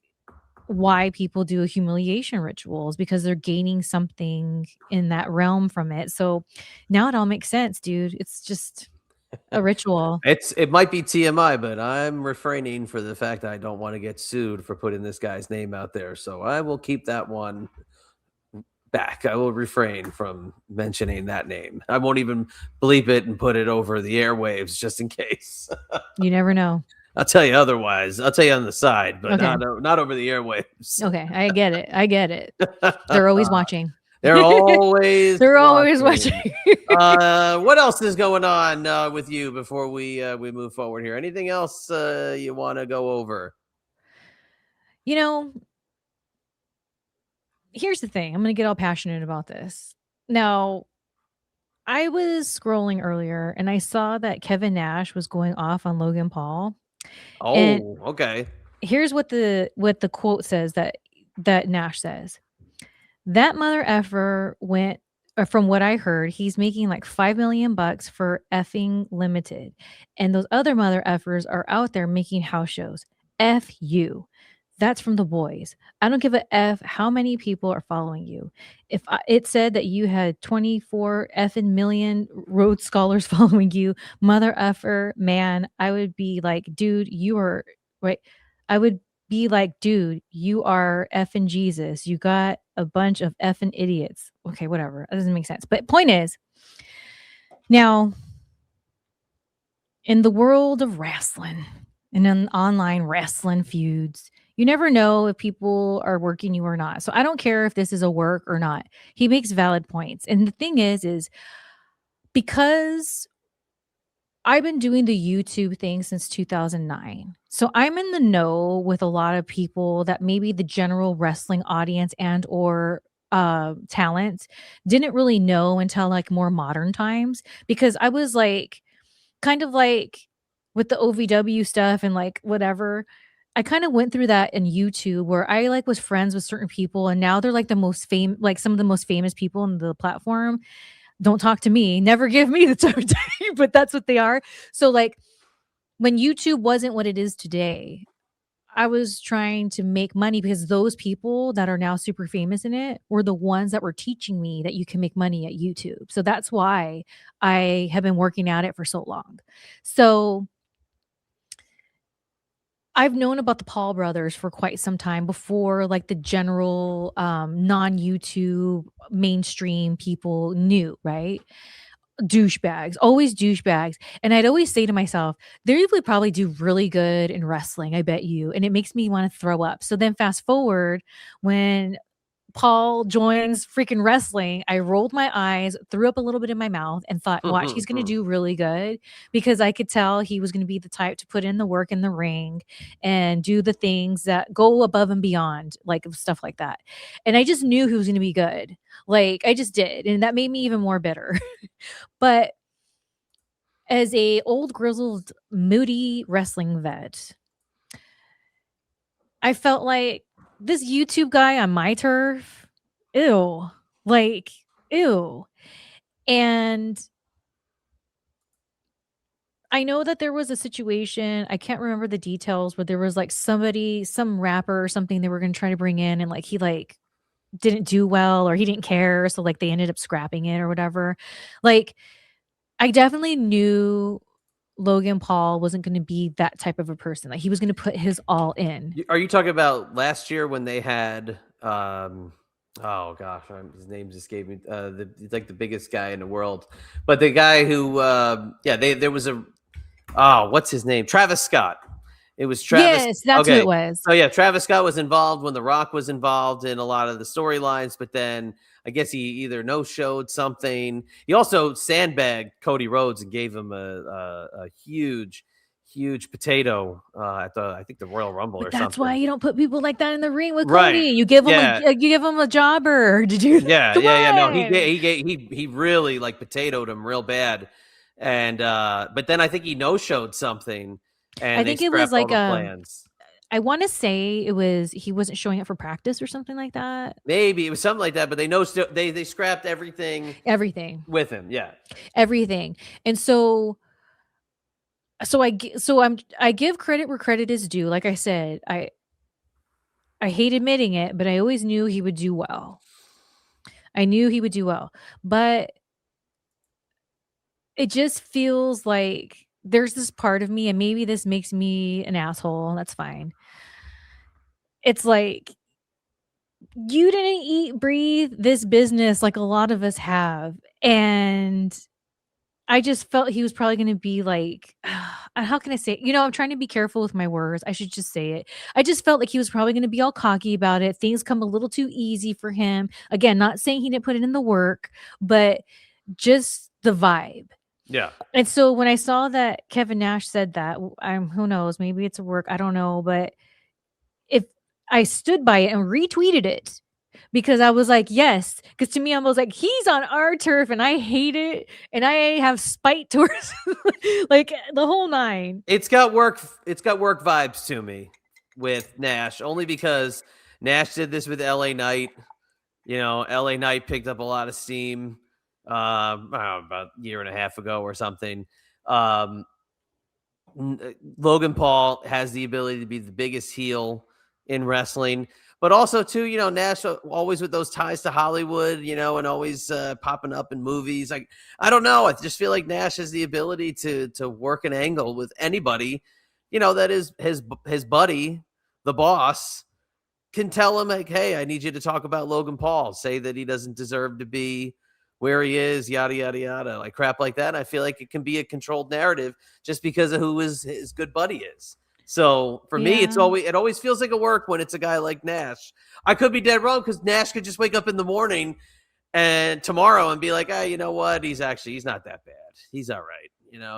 why people do humiliation rituals, because they're gaining something in that realm from it. So now it all makes sense, dude. It's just a ritual. It might be TMI, but I'm refraining for the fact that I don't want to get sued for putting this guy's name out there. So I will keep that one back. I will refrain from mentioning that name. I won't even bleep it and put it over the airwaves just in case. You never know. I'll tell you otherwise. I'll tell you on the side, but Okay. not over the airwaves. Okay, I get it. They're always watching. They're always always watching. watching. What else is going on with you before we move forward here? Anything else you want to go over? Here's the thing. I'm going to get all passionate about this. Now, I was scrolling earlier and I saw that Kevin Nash was going off on Logan Paul. And Okay. here's what the quote says that Nash says. That mother effer went, from what I heard, he's making like $5 million for effing limited. And those other mother effers are out there making house shows. F you. That's from the boys. I don't give a F how many people are following you. If it said that you had 24 effing million Rhodes Scholars following you, mother effer, man, I would be like, dude, you are right. I would be like, dude, you are effing Jesus. You got a bunch of effing idiots. Okay, whatever. That doesn't make sense. But point is, now, in the world of wrestling and in online wrestling feuds, you never know if people are working you or not. So I don't care if this is a work or not. He makes valid points. And the thing is because I've been doing the YouTube thing since 2009. So I'm in the know with a lot of people that maybe the general wrestling audience and or talent didn't really know until like more modern times, because I was like kind of like with the OVW stuff and like whatever. I kind of went through that in YouTube where I like was friends with certain people and now they're like the most like some of the most famous people on the platform. Don't talk to me, never give me the time, but that's what they are. So like when YouTube wasn't what it is today, I was trying to make money because those people that are now super famous in it were the ones that were teaching me that you can make money at YouTube. So that's why I have been working at it for so long. So I've known about the Paul brothers for quite some time before like the general non-YouTube mainstream people knew, right? Douchebags, always douchebags. And I'd always say to myself, they would probably do really good in wrestling, I bet you. And it makes me want to throw up. So then fast forward when Paul joins freaking wrestling, I rolled my eyes, threw up a little bit in my mouth and thought, watch, he's going to do really good, because I could tell he was going to be the type to put in the work in the ring and do the things that go above and beyond, like stuff like that. And I just knew he was going to be good. Like I just did. And that made me even more bitter. But as a old grizzled moody wrestling vet, I felt like this YouTube guy on my turf, ew, like, ew. And I know that there was a situation, I can't remember the details, where there was like somebody, some rapper or something they were going to try to bring in, and like he like didn't do well or he didn't care. So like they ended up scrapping it or whatever. Like I definitely knew Logan Paul wasn't going to be that type of a person. Like he was going to put his all in. Are you talking about last year when they had oh gosh, his name just gave me the biggest guy in the world, but the guy who there was what's his name? Travis Scott. It was Travis. Yes, that's who it was. Oh yeah, Travis Scott was involved when The Rock was involved in a lot of the storylines, but then I guess he either no-showed something. He also sandbagged Cody Rhodes and gave him a huge potato at I think the Royal Rumble or something. That's why you don't put people like that in the ring with Right. Cody. You give him you give him a jobber. Did you? Yeah. No, he really like potatoed him real bad, and but then I think he no-showed something. And I think it was like plans. I want to say he wasn't showing up for practice or something like that. Maybe it was something like that, but they scrapped everything with him. Yeah, everything. And so I give credit where credit is due. Like I said, I hate admitting it, but I always knew he would do well. But it just feels like there's this part of me, and maybe this makes me an asshole. That's fine. It's like you didn't eat, breathe this business like a lot of us have. And I just felt he was probably going to be like, how can I say it? I'm trying to be careful with my words. I should just say it. I just felt like he was probably going to be all cocky about it. Things come a little too easy for him. Again, not saying he didn't put it in the work, but just the vibe. Yeah. And so when I saw that Kevin Nash said that, who knows, maybe it's a work, I don't know, but if I stood by it and retweeted it because I was like, yes, because to me, I was like, he's on our turf and I hate it. And I have spite towards like the whole nine. It's got work vibes to me with Nash, only because Nash did this with LA Knight. LA Knight picked up a lot of steam. About a year and a half ago or something. Logan Paul has the ability to be the biggest heel in wrestling, but also too, Nash always with those ties to Hollywood, and always popping up in movies. Like, I don't know. I just feel like Nash has the ability to work an angle with anybody, that is his buddy, the boss, can tell him like, hey, I need you to talk about Logan Paul. Say that he doesn't deserve to be where he is, yada, yada, yada, like crap like that. I feel like it can be a controlled narrative just because of who his good buddy is. So for me, it always feels like a work when it's a guy like Nash. I could be dead wrong because Nash could just wake up in the morning and tomorrow and be like, you know what? He's not that bad. He's all right.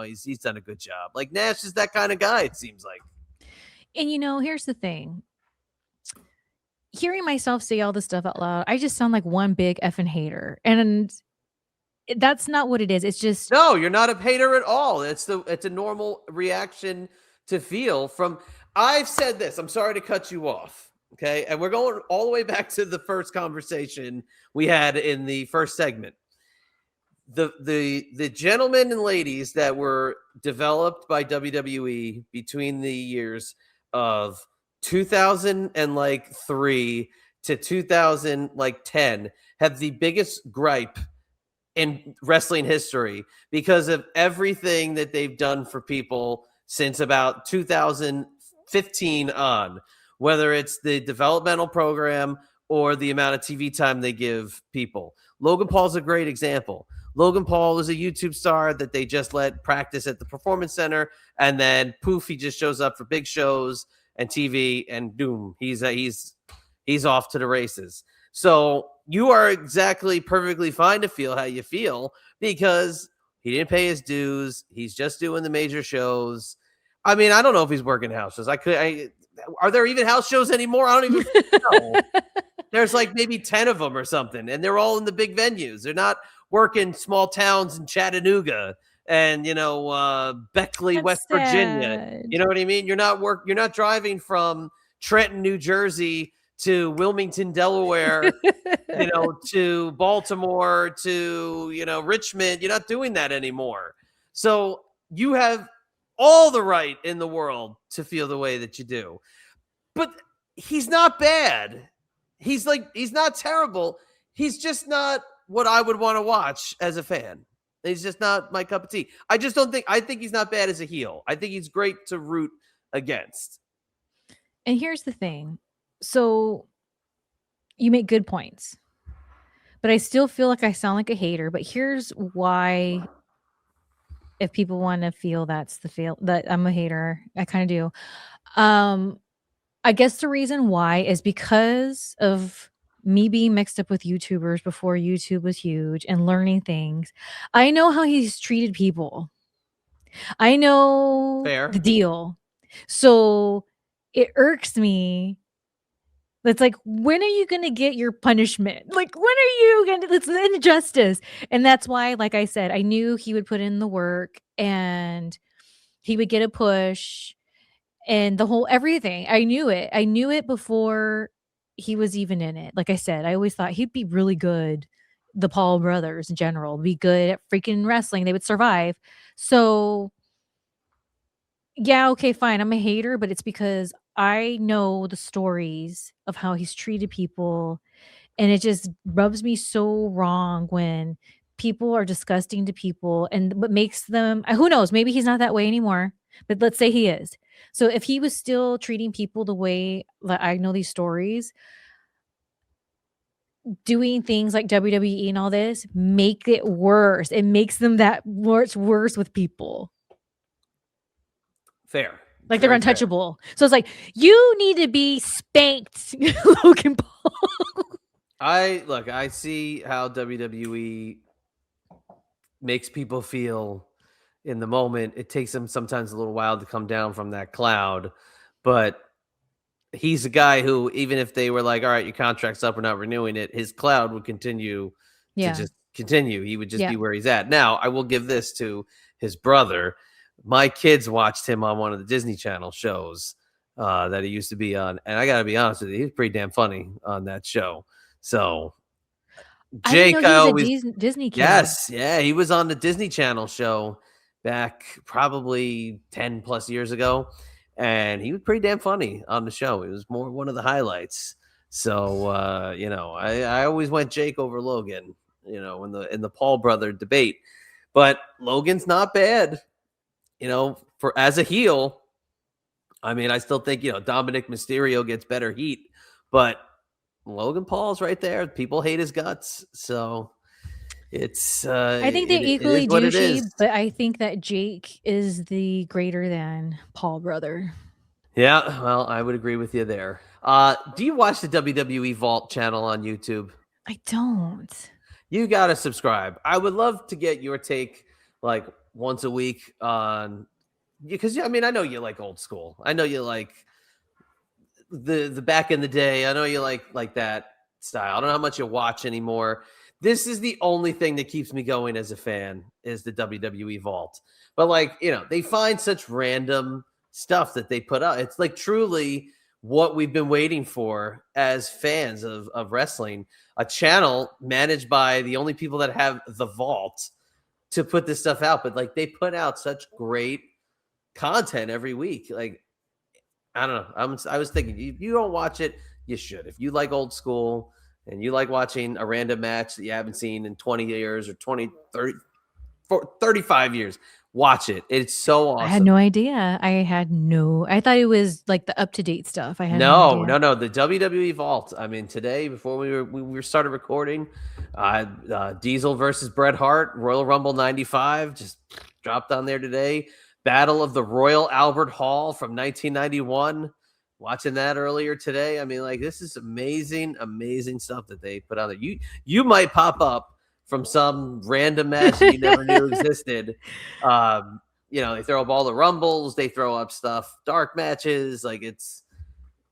He's done a good job. Like Nash is that kind of guy, it seems like. And here's the thing. Hearing myself say all this stuff out loud, I just sound like one big effing hater. And that's not what it is. It's just no, you're not a hater at all. It's a normal reaction to feel from. I've said this. I'm sorry to cut you off. Okay. And we're going all the way back to the first conversation we had in the first segment. The gentlemen and ladies that were developed by WWE between the years of 2003 to 2010 have the biggest gripe in wrestling history because of everything that they've done for people since about 2015 on, whether it's the developmental program or the amount of TV time they give people. Logan Paul's a great example. Logan Paul is a YouTube star that they just let practice at the Performance Center, and then poof, he just shows up for big shows and TV, and boom, he's off to the races. So you are exactly perfectly fine to feel how you feel because he didn't pay his dues. He's just doing the major shows. I mean, I don't know if he's working house shows. Are there even house shows anymore? I don't even know. There's like maybe 10 of them or something, and they're all in the big venues. They're not working small towns in Chattanooga and Beckley, That's West Virginia. sad. You know what I mean? You're not driving from Trenton, New Jersey to Wilmington, Delaware, to Baltimore, to Richmond. You're not doing that anymore. So you have all the right in the world to feel the way that you do. But he's not bad. He's not terrible. He's just not what I would want to watch as a fan. He's just not my cup of tea. I think he's not bad as a heel. I think he's great to root against. And here's the thing. So you make good points, but I still feel like I sound like a hater. But here's why, if people want to feel that I'm a hater, I kind of do. I guess the reason why is because of me being mixed up with YouTubers before YouTube was huge and learning things. I know how he's treated people. I know Fair. the deal. So it irks me. It's like, when are you going to get your punishment? Like, when are you going to, it's an injustice. And that's why, like I said, I knew he would put in the work and he would get a push and the whole everything. I knew it before he was even in it. Like I said, I always thought he'd be really good. The Paul brothers in general be good at freaking wrestling. They would survive. So yeah, okay, fine. I'm a hater, but it's because I know the stories of how he's treated people, and it just rubs me so wrong when people are disgusting to people, and what makes them, who knows, maybe he's not that way anymore, but let's say he is. So if he was still treating people the way that I know these stories, doing things like WWE and all this, make it worse. It makes them that worse with people. Fair. Like they're untouchable. Fair. So it's like, you need to be spanked, Logan Paul. I see how WWE makes people feel in the moment. It takes them sometimes a little while to come down from that cloud, but he's a guy who, even if they were like, all right, your contract's up, we're not renewing it, his cloud would continue to just continue. He would just be where he's at. Now, I will give this to his brother. My kids watched him on one of the Disney Channel shows that he used to be on. And I got to be honest with you, he's pretty damn funny on that show. So Jake, I always Disney kid. Yes. Yeah. He was on the Disney Channel show back probably 10 plus years ago. And he was pretty damn funny on the show. It was more one of the highlights. So, I always went Jake over Logan, in the Paul brother debate. But Logan's not bad. For as a heel, I mean, I still think, Dominic Mysterio gets better heat, but Logan Paul's right there. People hate his guts. So it's, I think they equally douchey, but I think that Jake is the greater than Paul brother. Yeah. Well, I would agree with you there. Do you watch the WWE Vault channel on YouTube? I don't. You got to subscribe. I would love to get your take like once a week on, because I mean, I know you like old school. I know you like the back in the day. I know you like that style. I don't know how much you watch anymore. This is the only thing that keeps me going as a fan is the WWE Vault. But they find such random stuff that they put out. It's like truly what we've been waiting for as fans of wrestling, a channel managed by the only people that have the Vault to put this stuff out. But they put out such great content every week. I don't know. I was thinking, if you don't watch it, you should. If you like old school and you like watching a random match that you haven't seen in 20 years or 20, 30, 35 years, watch it. It's so awesome. I had no idea. I thought it was like the up-to-date stuff. I had no. The WWE Vault. I mean, today, before we started recording, Diesel versus Bret Hart, Royal Rumble 95, just dropped on there today. Battle of the Royal Albert Hall from 1991. Watching that earlier today. I mean, this is amazing, amazing stuff that they put out there. You might pop up from some random match that you never knew existed. They throw up all the Rumbles. They throw up stuff, dark matches. It's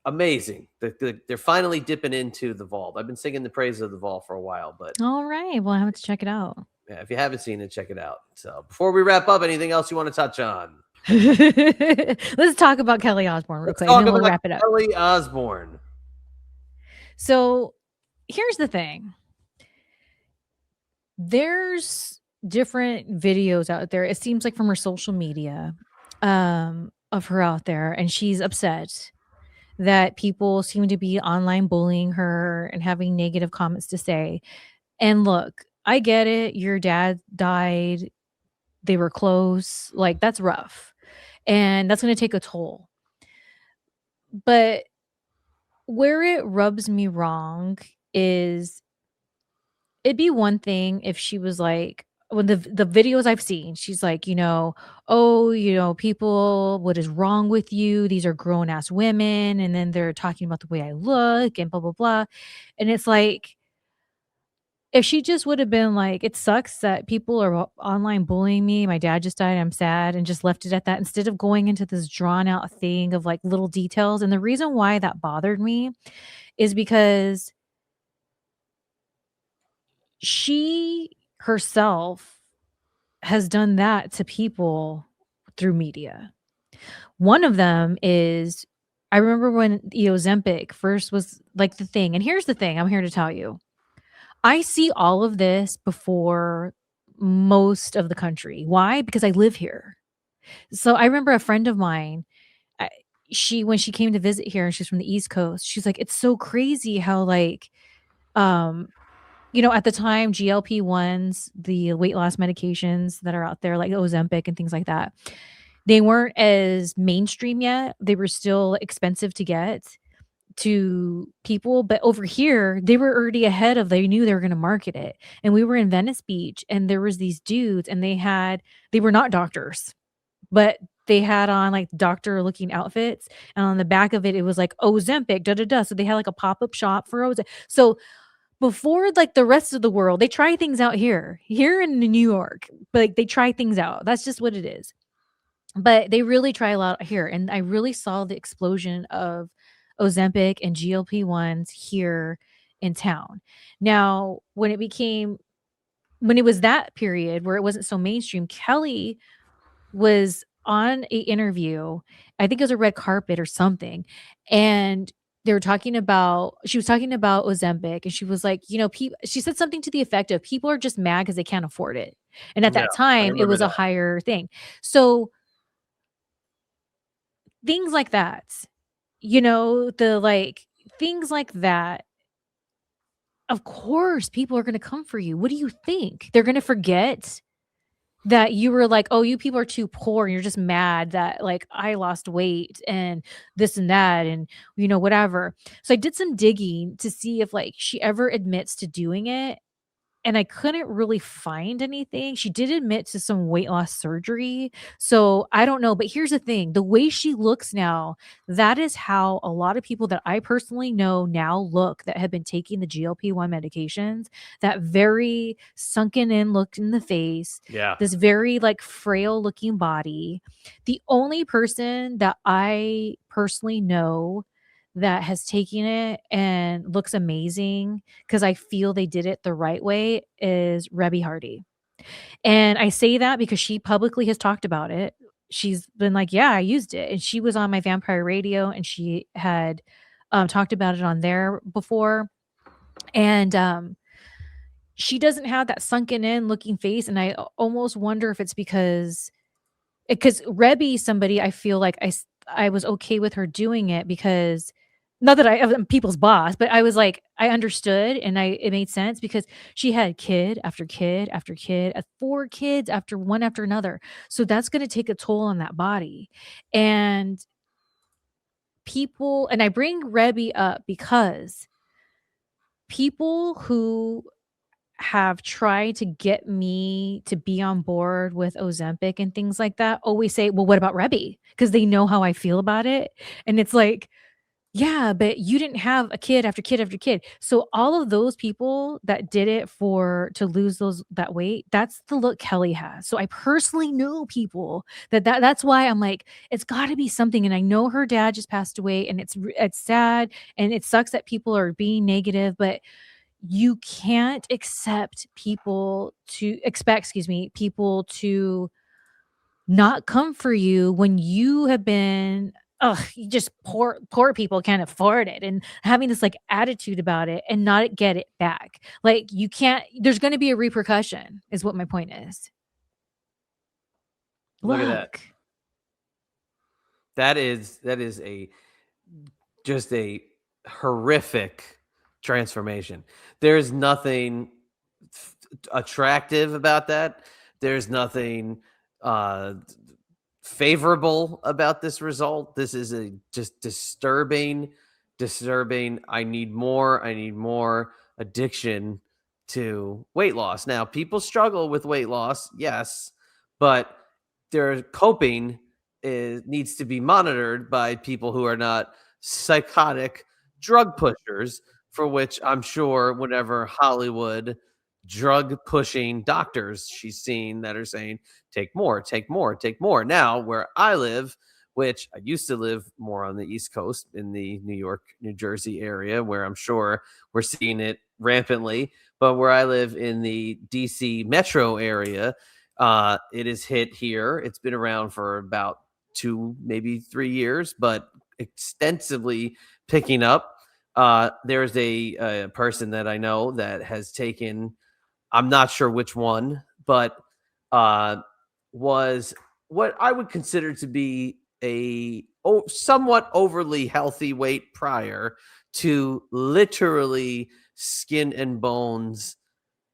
amazing. They're finally dipping into the Vault. I've been singing the praises of the Vault for a while, but all right. Well, I have to check it out. Yeah, if you haven't seen it, check it out. So before we wrap up, anything else you want to touch on? Let's talk about Kelly Osbourne real quick, and then we'll wrap it up. Kelly Osbourne. So here's the thing. There's different videos out there. It seems like from her social media of her out there, and she's upset that people seem to be online bullying her and having negative comments to say. And look, I get it. Your dad died. They were close. Like, that's rough. And that's going to take a toll. But where it rubs me wrong is it'd be one thing if she was like, when the videos I've seen, she's like, oh, people, what is wrong with you? These are grown ass women. And then they're talking about the way I look and blah, blah, blah. And it's like, if she just would have been like, it sucks that people are online bullying me. My dad just died. I'm sad, and just left it at that instead of going into this drawn out thing of like little details. And the reason why that bothered me is because she herself has done that to people through media. One of them is, I remember when the Ozempic first was like the thing. And here's the thing I'm here to tell you. I see all of this before most of the country. Why? Because I live here. So I remember a friend of mine, when she came to visit here, and she's from the East Coast, she's like, it's so crazy how like, at the time, GLP-1s, the weight loss medications that are out there, like Ozempic and things like that, they weren't as mainstream yet. They were still expensive to get to people. But over here, they were already ahead of, they knew they were going to market it. And we were in Venice Beach, and there was these dudes, and they were not doctors, but they had on like doctor looking outfits. And on the back of it, it was like Ozempic, da da da. So they had like a pop-up shop for Ozempic. So before like the rest of the world, they try things out here in New York, but like, they try things out. That's just what it is. But they really try a lot here. And I really saw the explosion of Ozempic and GLP-1s here in town. Now, when it was that period where it wasn't so mainstream, Kelly was on a interview, I think it was a red carpet or something, and she was talking about Ozempic, and she was like, she said something to the effect of, people are just mad because they can't afford it. And at that time, it was a higher thing. So things like that, things like that, of course, people are going to come for you. What do you think? They're going to forget that you were like, oh, you people are too poor, and you're just mad that like I lost weight and this and that and whatever. So I did some digging to see if like she ever admits to doing it, and I couldn't really find anything. She did admit to some weight loss surgery. So I don't know. But here's the thing. The way she looks now, that is how a lot of people that I personally know now look, that have been taking the GLP-1 medications. That very sunken in look in the face. Yeah. This very like frail looking body. The only person that I personally know that has taken it and looks amazing, because I feel they did it the right way, is Rebby Hardy. And I say that because she publicly has talked about it. She's been like, yeah, I used it. And she was on my Vampire Radio, and she had talked about it on there before. And she doesn't have that sunken in looking face. And I almost wonder if it's because Rebby, somebody I feel like I was okay with her doing it, because not that I'm people's boss, but I was like, I understood, and it made sense, because she had kid after kid after kid, 4 kids after one after another. So that's going to take a toll on that body. And I bring Rebby up because people who have tried to get me to be on board with Ozempic and things like that always say, well, what about Rebby? Because they know how I feel about it. And it's like, yeah, but you didn't have a kid after kid after kid. So all of those people that did it to lose that weight, that's the look Kelly has. So I personally know people that's why I'm like, it's got to be something. And I know her dad just passed away, and it's sad, and it sucks that people are being negative, but you can't expect people to not come for you when you have been, just poor people can't afford it, and having this like attitude about it and not get it back. Like, you can't, there's going to be a repercussion, is what my point is. Look at that. That is just a horrific transformation. There's nothing attractive about that. There's nothing favorable about this result. This is a just disturbing. I need more addiction to weight loss. Now, people struggle with weight loss, yes, but their coping needs to be monitored by people who are not psychotic drug pushers, for which I'm sure whenever Hollywood drug pushing doctors she's seen that are saying, take more, take more, take more. Now, where I live, which I used to live more on the East Coast in the New York, New Jersey area, where I'm sure we're seeing it rampantly. But where I live in the DC metro area, it is hit here. It's been around for about 2, maybe 3 years, but extensively picking up. There's a person that I know that has taken, I'm not sure which one, but was what I would consider to be a somewhat overly healthy weight prior to literally skin and bones,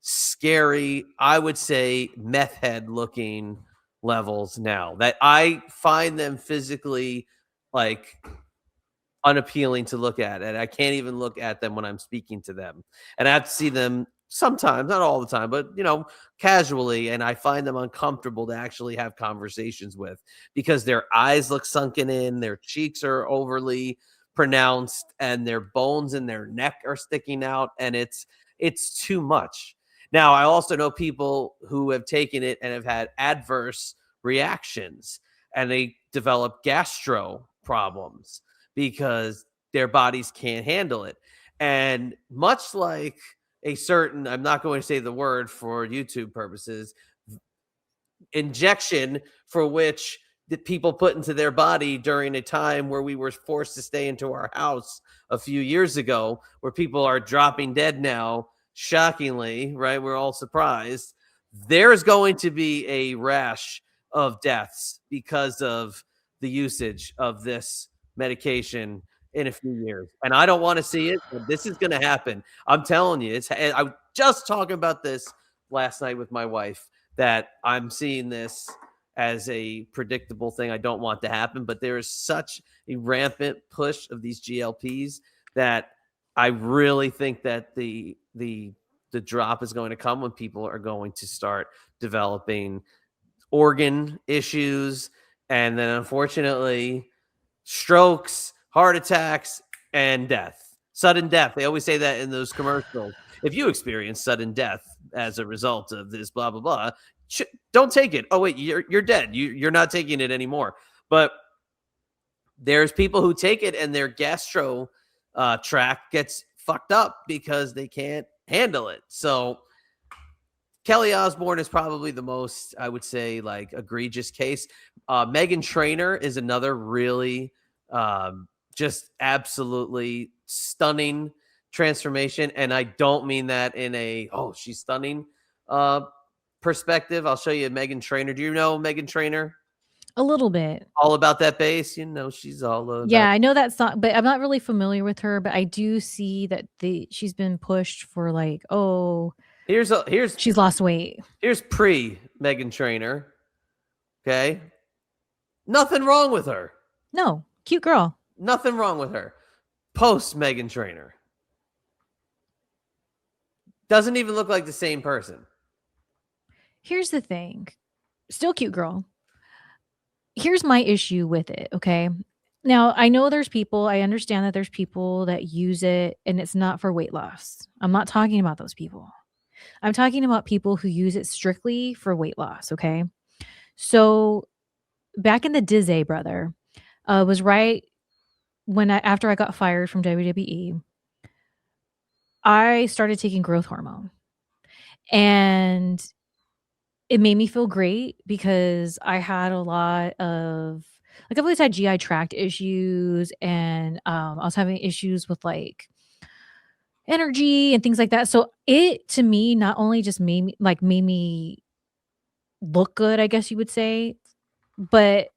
scary, I would say meth head looking levels now, that I find them physically like unappealing to look at, and I can't even look at them when I'm speaking to them, and I have to see them sometimes, not all the time, but casually, and I find them uncomfortable to actually have conversations with, because their eyes look sunken in, their cheeks are overly pronounced, and their bones in their neck are sticking out, and it's too much. Now, I also know people who have taken it and have had adverse reactions, and they develop gastro problems because their bodies can't handle it. And much like a certain, I'm not going to say the word for YouTube purposes, injection for which the people put into their body during a time where we were forced to stay into our house a few years ago, where people are dropping dead now, shockingly, right? We're all surprised. There's going to be a rash of deaths because of the usage of this medication in a few years. And I don't want to see it, but this is going to happen. I'm telling you, I was just talking about this last night with my wife, that I'm seeing this as a predictable thing. I don't want to happen, but there is such a rampant push of these GLPs that I really think that the drop is going to come when people are going to start developing organ issues, and then unfortunately strokes, heart attacks, and death. Sudden death. They always say that in those commercials. If you experience sudden death as a result of this, blah, blah, blah, don't take it. Oh, wait, you're dead. You're not taking it anymore. But there's people who take it and their gastro tract gets fucked up because they can't handle it. So Kelly Osbourne is probably the most, I would say, like, egregious case. Meghan Trainor is another really just absolutely stunning transformation. And I don't mean that in a, oh, she's stunning perspective. I'll show you Meghan Trainor. Do you know Meghan Trainor? A little bit. All about that bass, she's all about. Yeah, I know that song, but I'm not really familiar with her. But I do see that she's been pushed for like, here's she's lost weight. Here's pre Meghan Trainor. Okay, nothing wrong with her. No, cute girl. Nothing wrong with her. Post Meghan Trainor. Doesn't even look like the same person. Here's the thing. Still cute girl. Here's my issue with it, okay? Now, I know I understand that there's people that use it and it's not for weight loss. I'm not talking about those people. I'm talking about people who use it strictly for weight loss, okay? So, back in the Dibiase, brother, was right after I got fired from WWE, I started taking growth hormone. And it made me feel great because I had a lot of, like, I've always had GI tract issues, and I was having issues with like energy and things like that. So it, to me, not only just made me look good, I guess you would say, but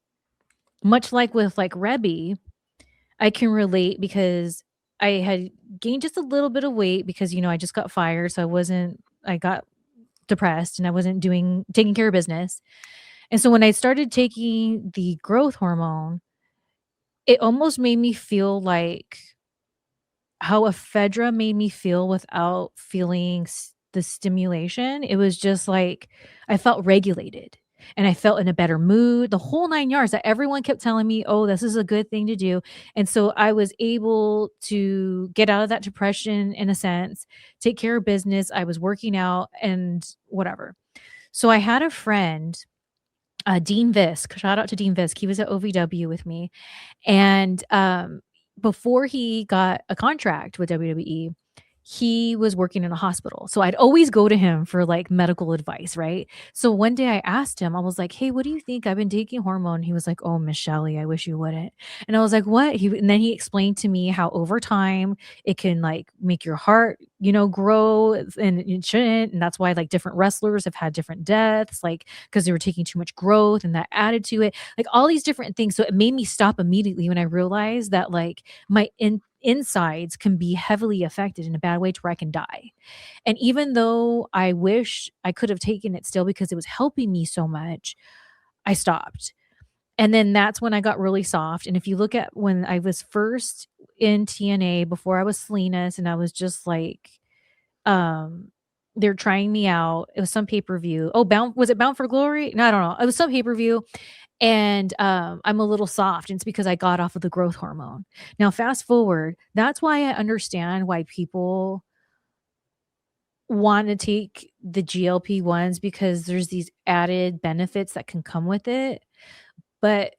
much like with like Rebby, I can relate because I had gained just a little bit of weight because, I just got fired. So I got depressed and I wasn't taking care of business. And so when I started taking the growth hormone, it almost made me feel like how ephedra made me feel without feeling the stimulation. It was just like I felt regulated and I felt in a better mood, the whole 9 yards, that everyone kept telling me, oh, this is a good thing to do. And so I was able to get out of that depression in a sense, take care of business. I was working out and whatever. So I had a friend, Dean Visk. Shout out to Dean Visk. He was at OVW with me. And before he got a contract with WWE, he was working in a hospital. So I'd always go to him for like medical advice, right? So one day I asked him, I was like, hey, what do you think? I've been taking hormone. He was like, oh, Miss Shelly, I wish you wouldn't. And I was like, what? And then he explained to me how over time it can like make your heart, grow, and it shouldn't. And that's why like different wrestlers have had different deaths, like because they were taking too much growth and that added to it, like all these different things. So it made me stop immediately when I realized that like my insides can be heavily affected in a bad way to where I can die. And even though I wish I could have taken it still because it was helping me so much, I stopped. And then that's when I got really soft. And if you look at when I was first in TNA before I was Salinas and I was just like, they're trying me out. It was some pay-per-view. Oh, was it Bound for Glory? No, I don't know. It was some pay-per-view. And I'm a little soft. And it's because I got off of the growth hormone. Now, fast forward, that's why I understand why people want to take the GLP-1s, because there's these added benefits that can come with it. But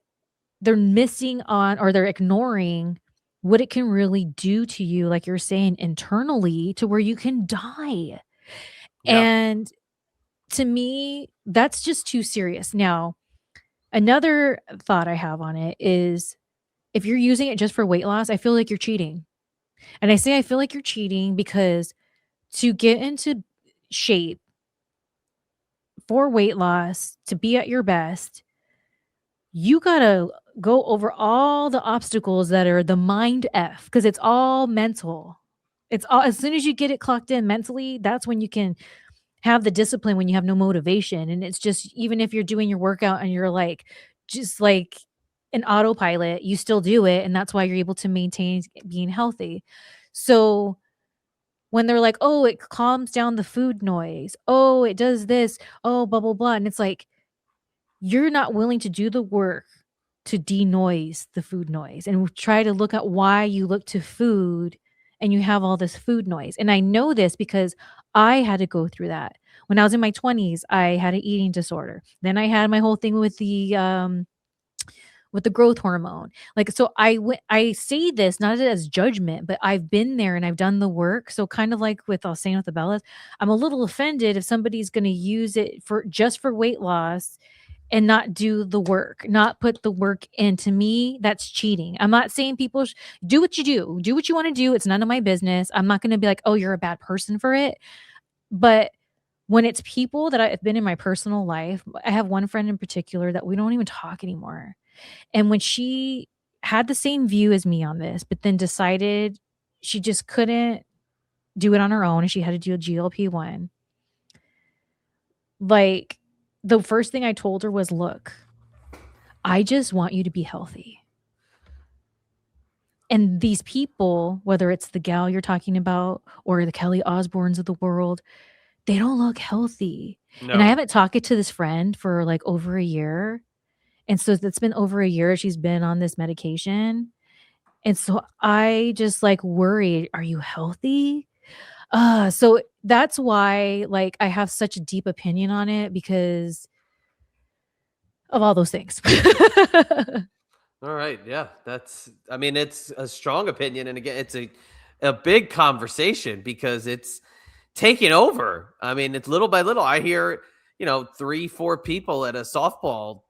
they're missing on, or they're ignoring what it can really do to you, like you're saying, internally, to where you can die. Yeah. And to me, that's just too serious. Now, another thought I have on it is if you're using it just for weight loss, I feel like you're cheating. And I say I feel like you're cheating because to get into shape for weight loss, to be at your best, you got to go over all the obstacles that are the mind F, because it's all mental. It's all, as soon as you get it clocked in mentally, that's when you can have the discipline when you have no motivation. And it's just, even if you're doing your workout and you're like, just like an autopilot, you still do it. And that's why you're able to maintain being healthy. So when they're like, oh, it calms down the food noise. Oh, it does this. Oh, blah, blah, blah. And it's like, you're not willing to do the work to denoise the food noise and try to look at why you look to food and you have all this food noise. And I know this because I had to go through that. When I was in my 20s, I had an eating disorder. Then I had my whole thing with the growth hormone. Like, so I say this not as judgment, but I've been there and I've done the work. So kind of like with, I was saying with the Bellas, I'm a little offended if somebody's going to use it for just for weight loss and not do the work, not put the work in. To me, that's cheating. I'm not saying people do what you do what you want to do. It's none of my business. I'm not going to be like, oh, you're a bad person for it. But when it's people that I've been in my personal life, I have one friend in particular that we don't even talk anymore. And when she had the same view as me on this, but then decided she just couldn't do it on her own and she had to do a GLP-1, like, the first thing I told her was, look, I just want you to be healthy. And these people, whether it's the gal you're talking about or the Kelly Osbournes of the world, they don't look healthy. No. And I haven't talked to this friend for like over a year. And so it's been over a year she's been on this medication. And so I just like worried, are you healthy? So that's why like I have such a deep opinion on it, because of all those things. All right. Yeah. I mean, it's a strong opinion. And again, it's a big conversation because it's taking over. I mean, it's little by little. I hear, 3-4 people at a softball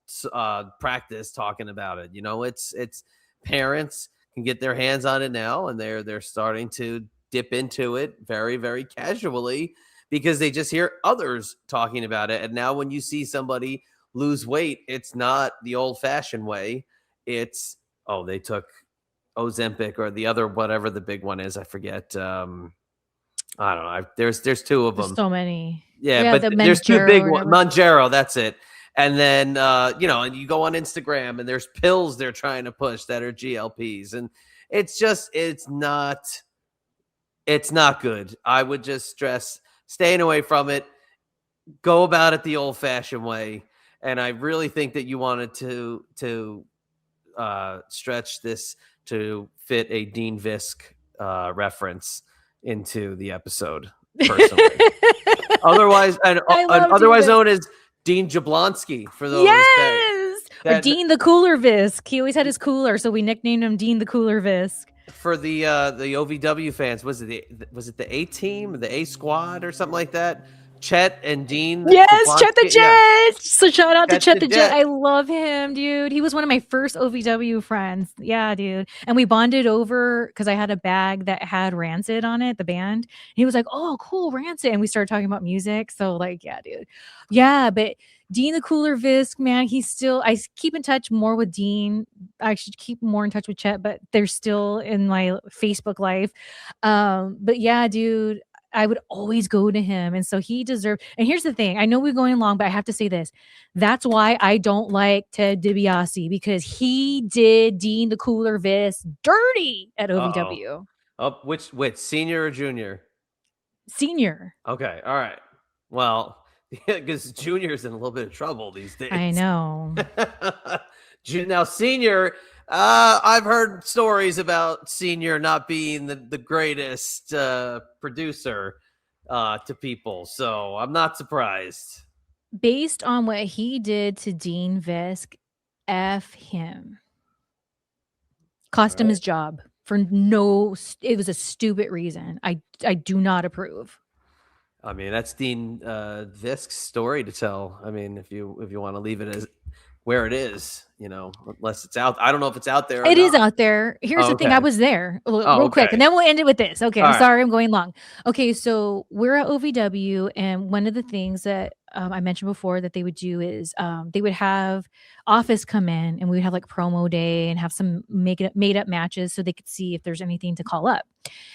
practice talking about it. It's parents can get their hands on it now, and they're starting to dip into it very, very casually because they just hear others talking about it. And now when you see somebody lose weight, it's not the old-fashioned way. It's, oh, they took Ozempic or the other, whatever the big one is. I forget. I don't know. There's two of them. There's so many. Yeah, but the there's two big ones. whatever. Manjaro, that's it. And then and you go on Instagram and there's pills they're trying to push that are GLPs, and it's not good. I would just stress staying away from it. Go about it the old-fashioned way. And I really think that you wanted to stretch this to fit a Dean Visk reference into the episode. Personally, otherwise known as Dean Jablonski for those. Yes, or Dean the Cooler Visk. He always had his cooler, so we nicknamed him Dean the Cooler Visk. For the OVW fans, was it the A team, the A squad, or something like that? Chet and Dean. Yes, Chet the Jet. Yeah. So shout out to Chet the Jet. I love him, dude. He was one of my first OVW friends. Yeah, dude. And we bonded over because I had a bag that had Rancid on it, the band. And he was like, "Oh, cool, Rancid." And we started talking about music. So like, yeah, dude. Yeah, but Dean the Cooler Visk, man, I keep in touch more with Dean. I should keep more in touch with Chet, but they're still in my Facebook life. But yeah, dude. I would always go to him. And so he deserved. And here's the thing. I know we're going long, but I have to say this. That's why I don't like Ted DiBiase, because he did Dean the Cooler Visk dirty at OVW. Oh, which senior or junior? Senior. Okay. All right. Well, because junior's in a little bit of trouble these days. I know. Now, senior, I've heard stories about senior not being the greatest producer to people, so I'm not surprised. Based on what he did to Dean Visk, F him. Cost him his job it was a stupid reason. I do not approve. I mean, that's Dean Visk's story to tell. I mean, if you want to leave it as where it is, unless it's out. I don't know if it's out there. It is out there. Here's the thing. I was there real quick, and then we'll end it with this. Okay. I'm sorry. I'm going long. Okay. So we're at OVW, and one of the things that I mentioned before that they would do is they would have Office come in, and we would have like promo day and have some made up matches so they could see if there's anything to call up.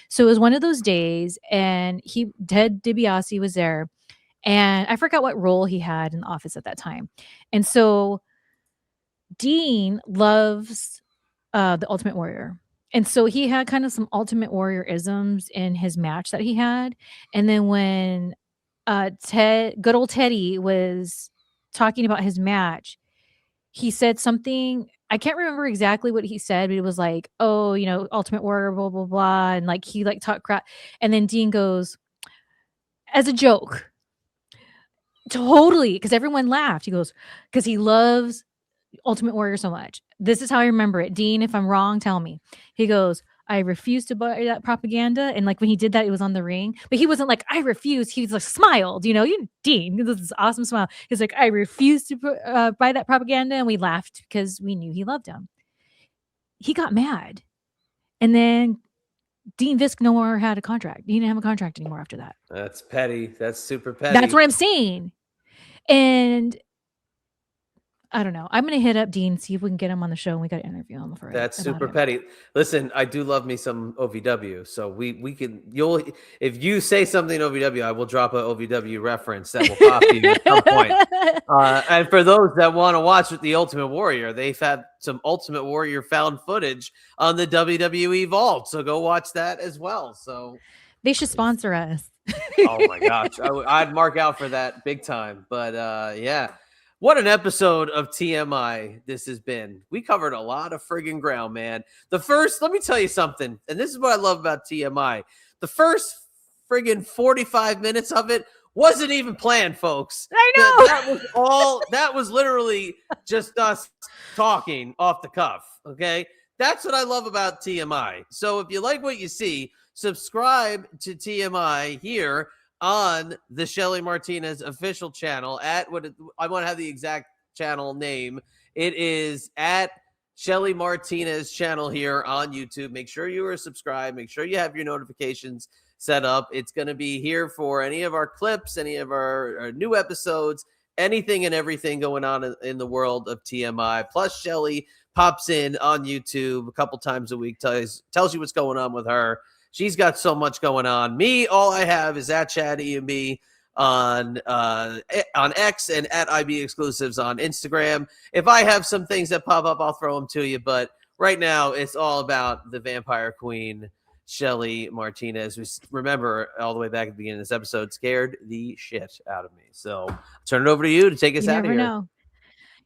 So it was one of those days, and Ted DiBiase was there, and I forgot what role he had in the Office at that time. And so Dean loves the Ultimate Warrior. And so he had kind of some Ultimate Warrior isms in his match that he had. And then when good old Teddy was talking about his match, he said something. I can't remember exactly what he said, but it was like, "Oh, Ultimate Warrior, blah, blah, blah." And like he like talked crap. And then Dean goes, as a joke, totally, because everyone laughed. He goes, because he loves Ultimate Warrior so much. This is how I remember it. Dean, if I'm wrong, tell me. He goes, "I refuse to buy that propaganda." And like when he did that, it was on the ring. But he wasn't like, "I refuse." He was like smiled, Dean, this is awesome smile. He's like, "I refuse to buy that propaganda." And we laughed because we knew he loved him. He got mad. And then Dean Visk no more had a contract. He didn't have a contract anymore after that. That's petty. That's super petty. That's what I'm saying. And I don't know. I'm going to hit up Dean, see if we can get him on the show, and we got to interview him for it. That's super petty. Listen, I do love me some OVW, so we can. If you say something OVW, I will drop a OVW reference that will pop you at some point. And for those that want to watch the Ultimate Warrior, they've had some Ultimate Warrior found footage on the WWE Vault, so go watch that as well. So they should sponsor us. Oh my gosh, I'd mark out for that big time. But yeah. What an episode of TMI this has been. We covered a lot of friggin' ground, man. Let me tell you something, and this is what I love about TMI. The first friggin' 45 minutes of it wasn't even planned, folks. I know. That was literally just us talking off the cuff, okay? That's what I love about TMI. So if you like what you see, subscribe to TMI here on the Shelly Martinez official channel I want to have the exact channel name. It is at Shelly Martinez channel here on YouTube. Make sure you are subscribed. Make sure you have your notifications set up. It's going to be here for any of our clips, any of our new episodes, anything and everything going on in the world of TMI. Plus, Shelly pops in on YouTube a couple times a week, tells you what's going on with her. She's got so much going on. Me, all I have is at Chad EMB on X and at IB Exclusives on Instagram. If I have some things that pop up, I'll throw them to you. But right now, it's all about the Vampire Queen, Shelly Martinez, who, remember, all the way back at the beginning of this episode, scared the shit out of me. So I'll turn it over to you to take us out of here. Know.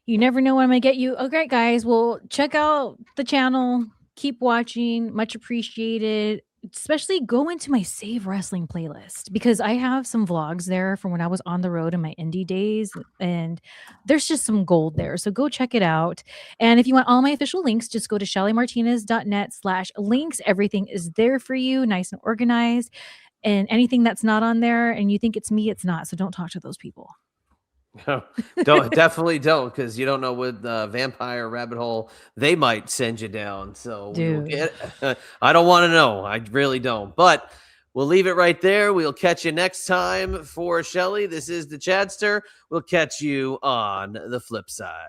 You never know when I'm going to get you. Okay, guys. Well, check out the channel. Keep watching. Much appreciated. Especially go into my Save Wrestling playlist because I have some vlogs there from when I was on the road in my indie days, and there's just some gold there. So go check it out. And if you want all my official links, just go to shellymartinez.net/links. Everything is there for you, nice and organized. And anything that's not on there and you think it's me, it's not. So don't talk to those people. Definitely don't, because you don't know what vampire rabbit hole they might send you down. So I don't want to know. I really don't. But we'll leave it right there. We'll catch you next time for Shelly. This is the Chadster. We'll catch you on the flip side.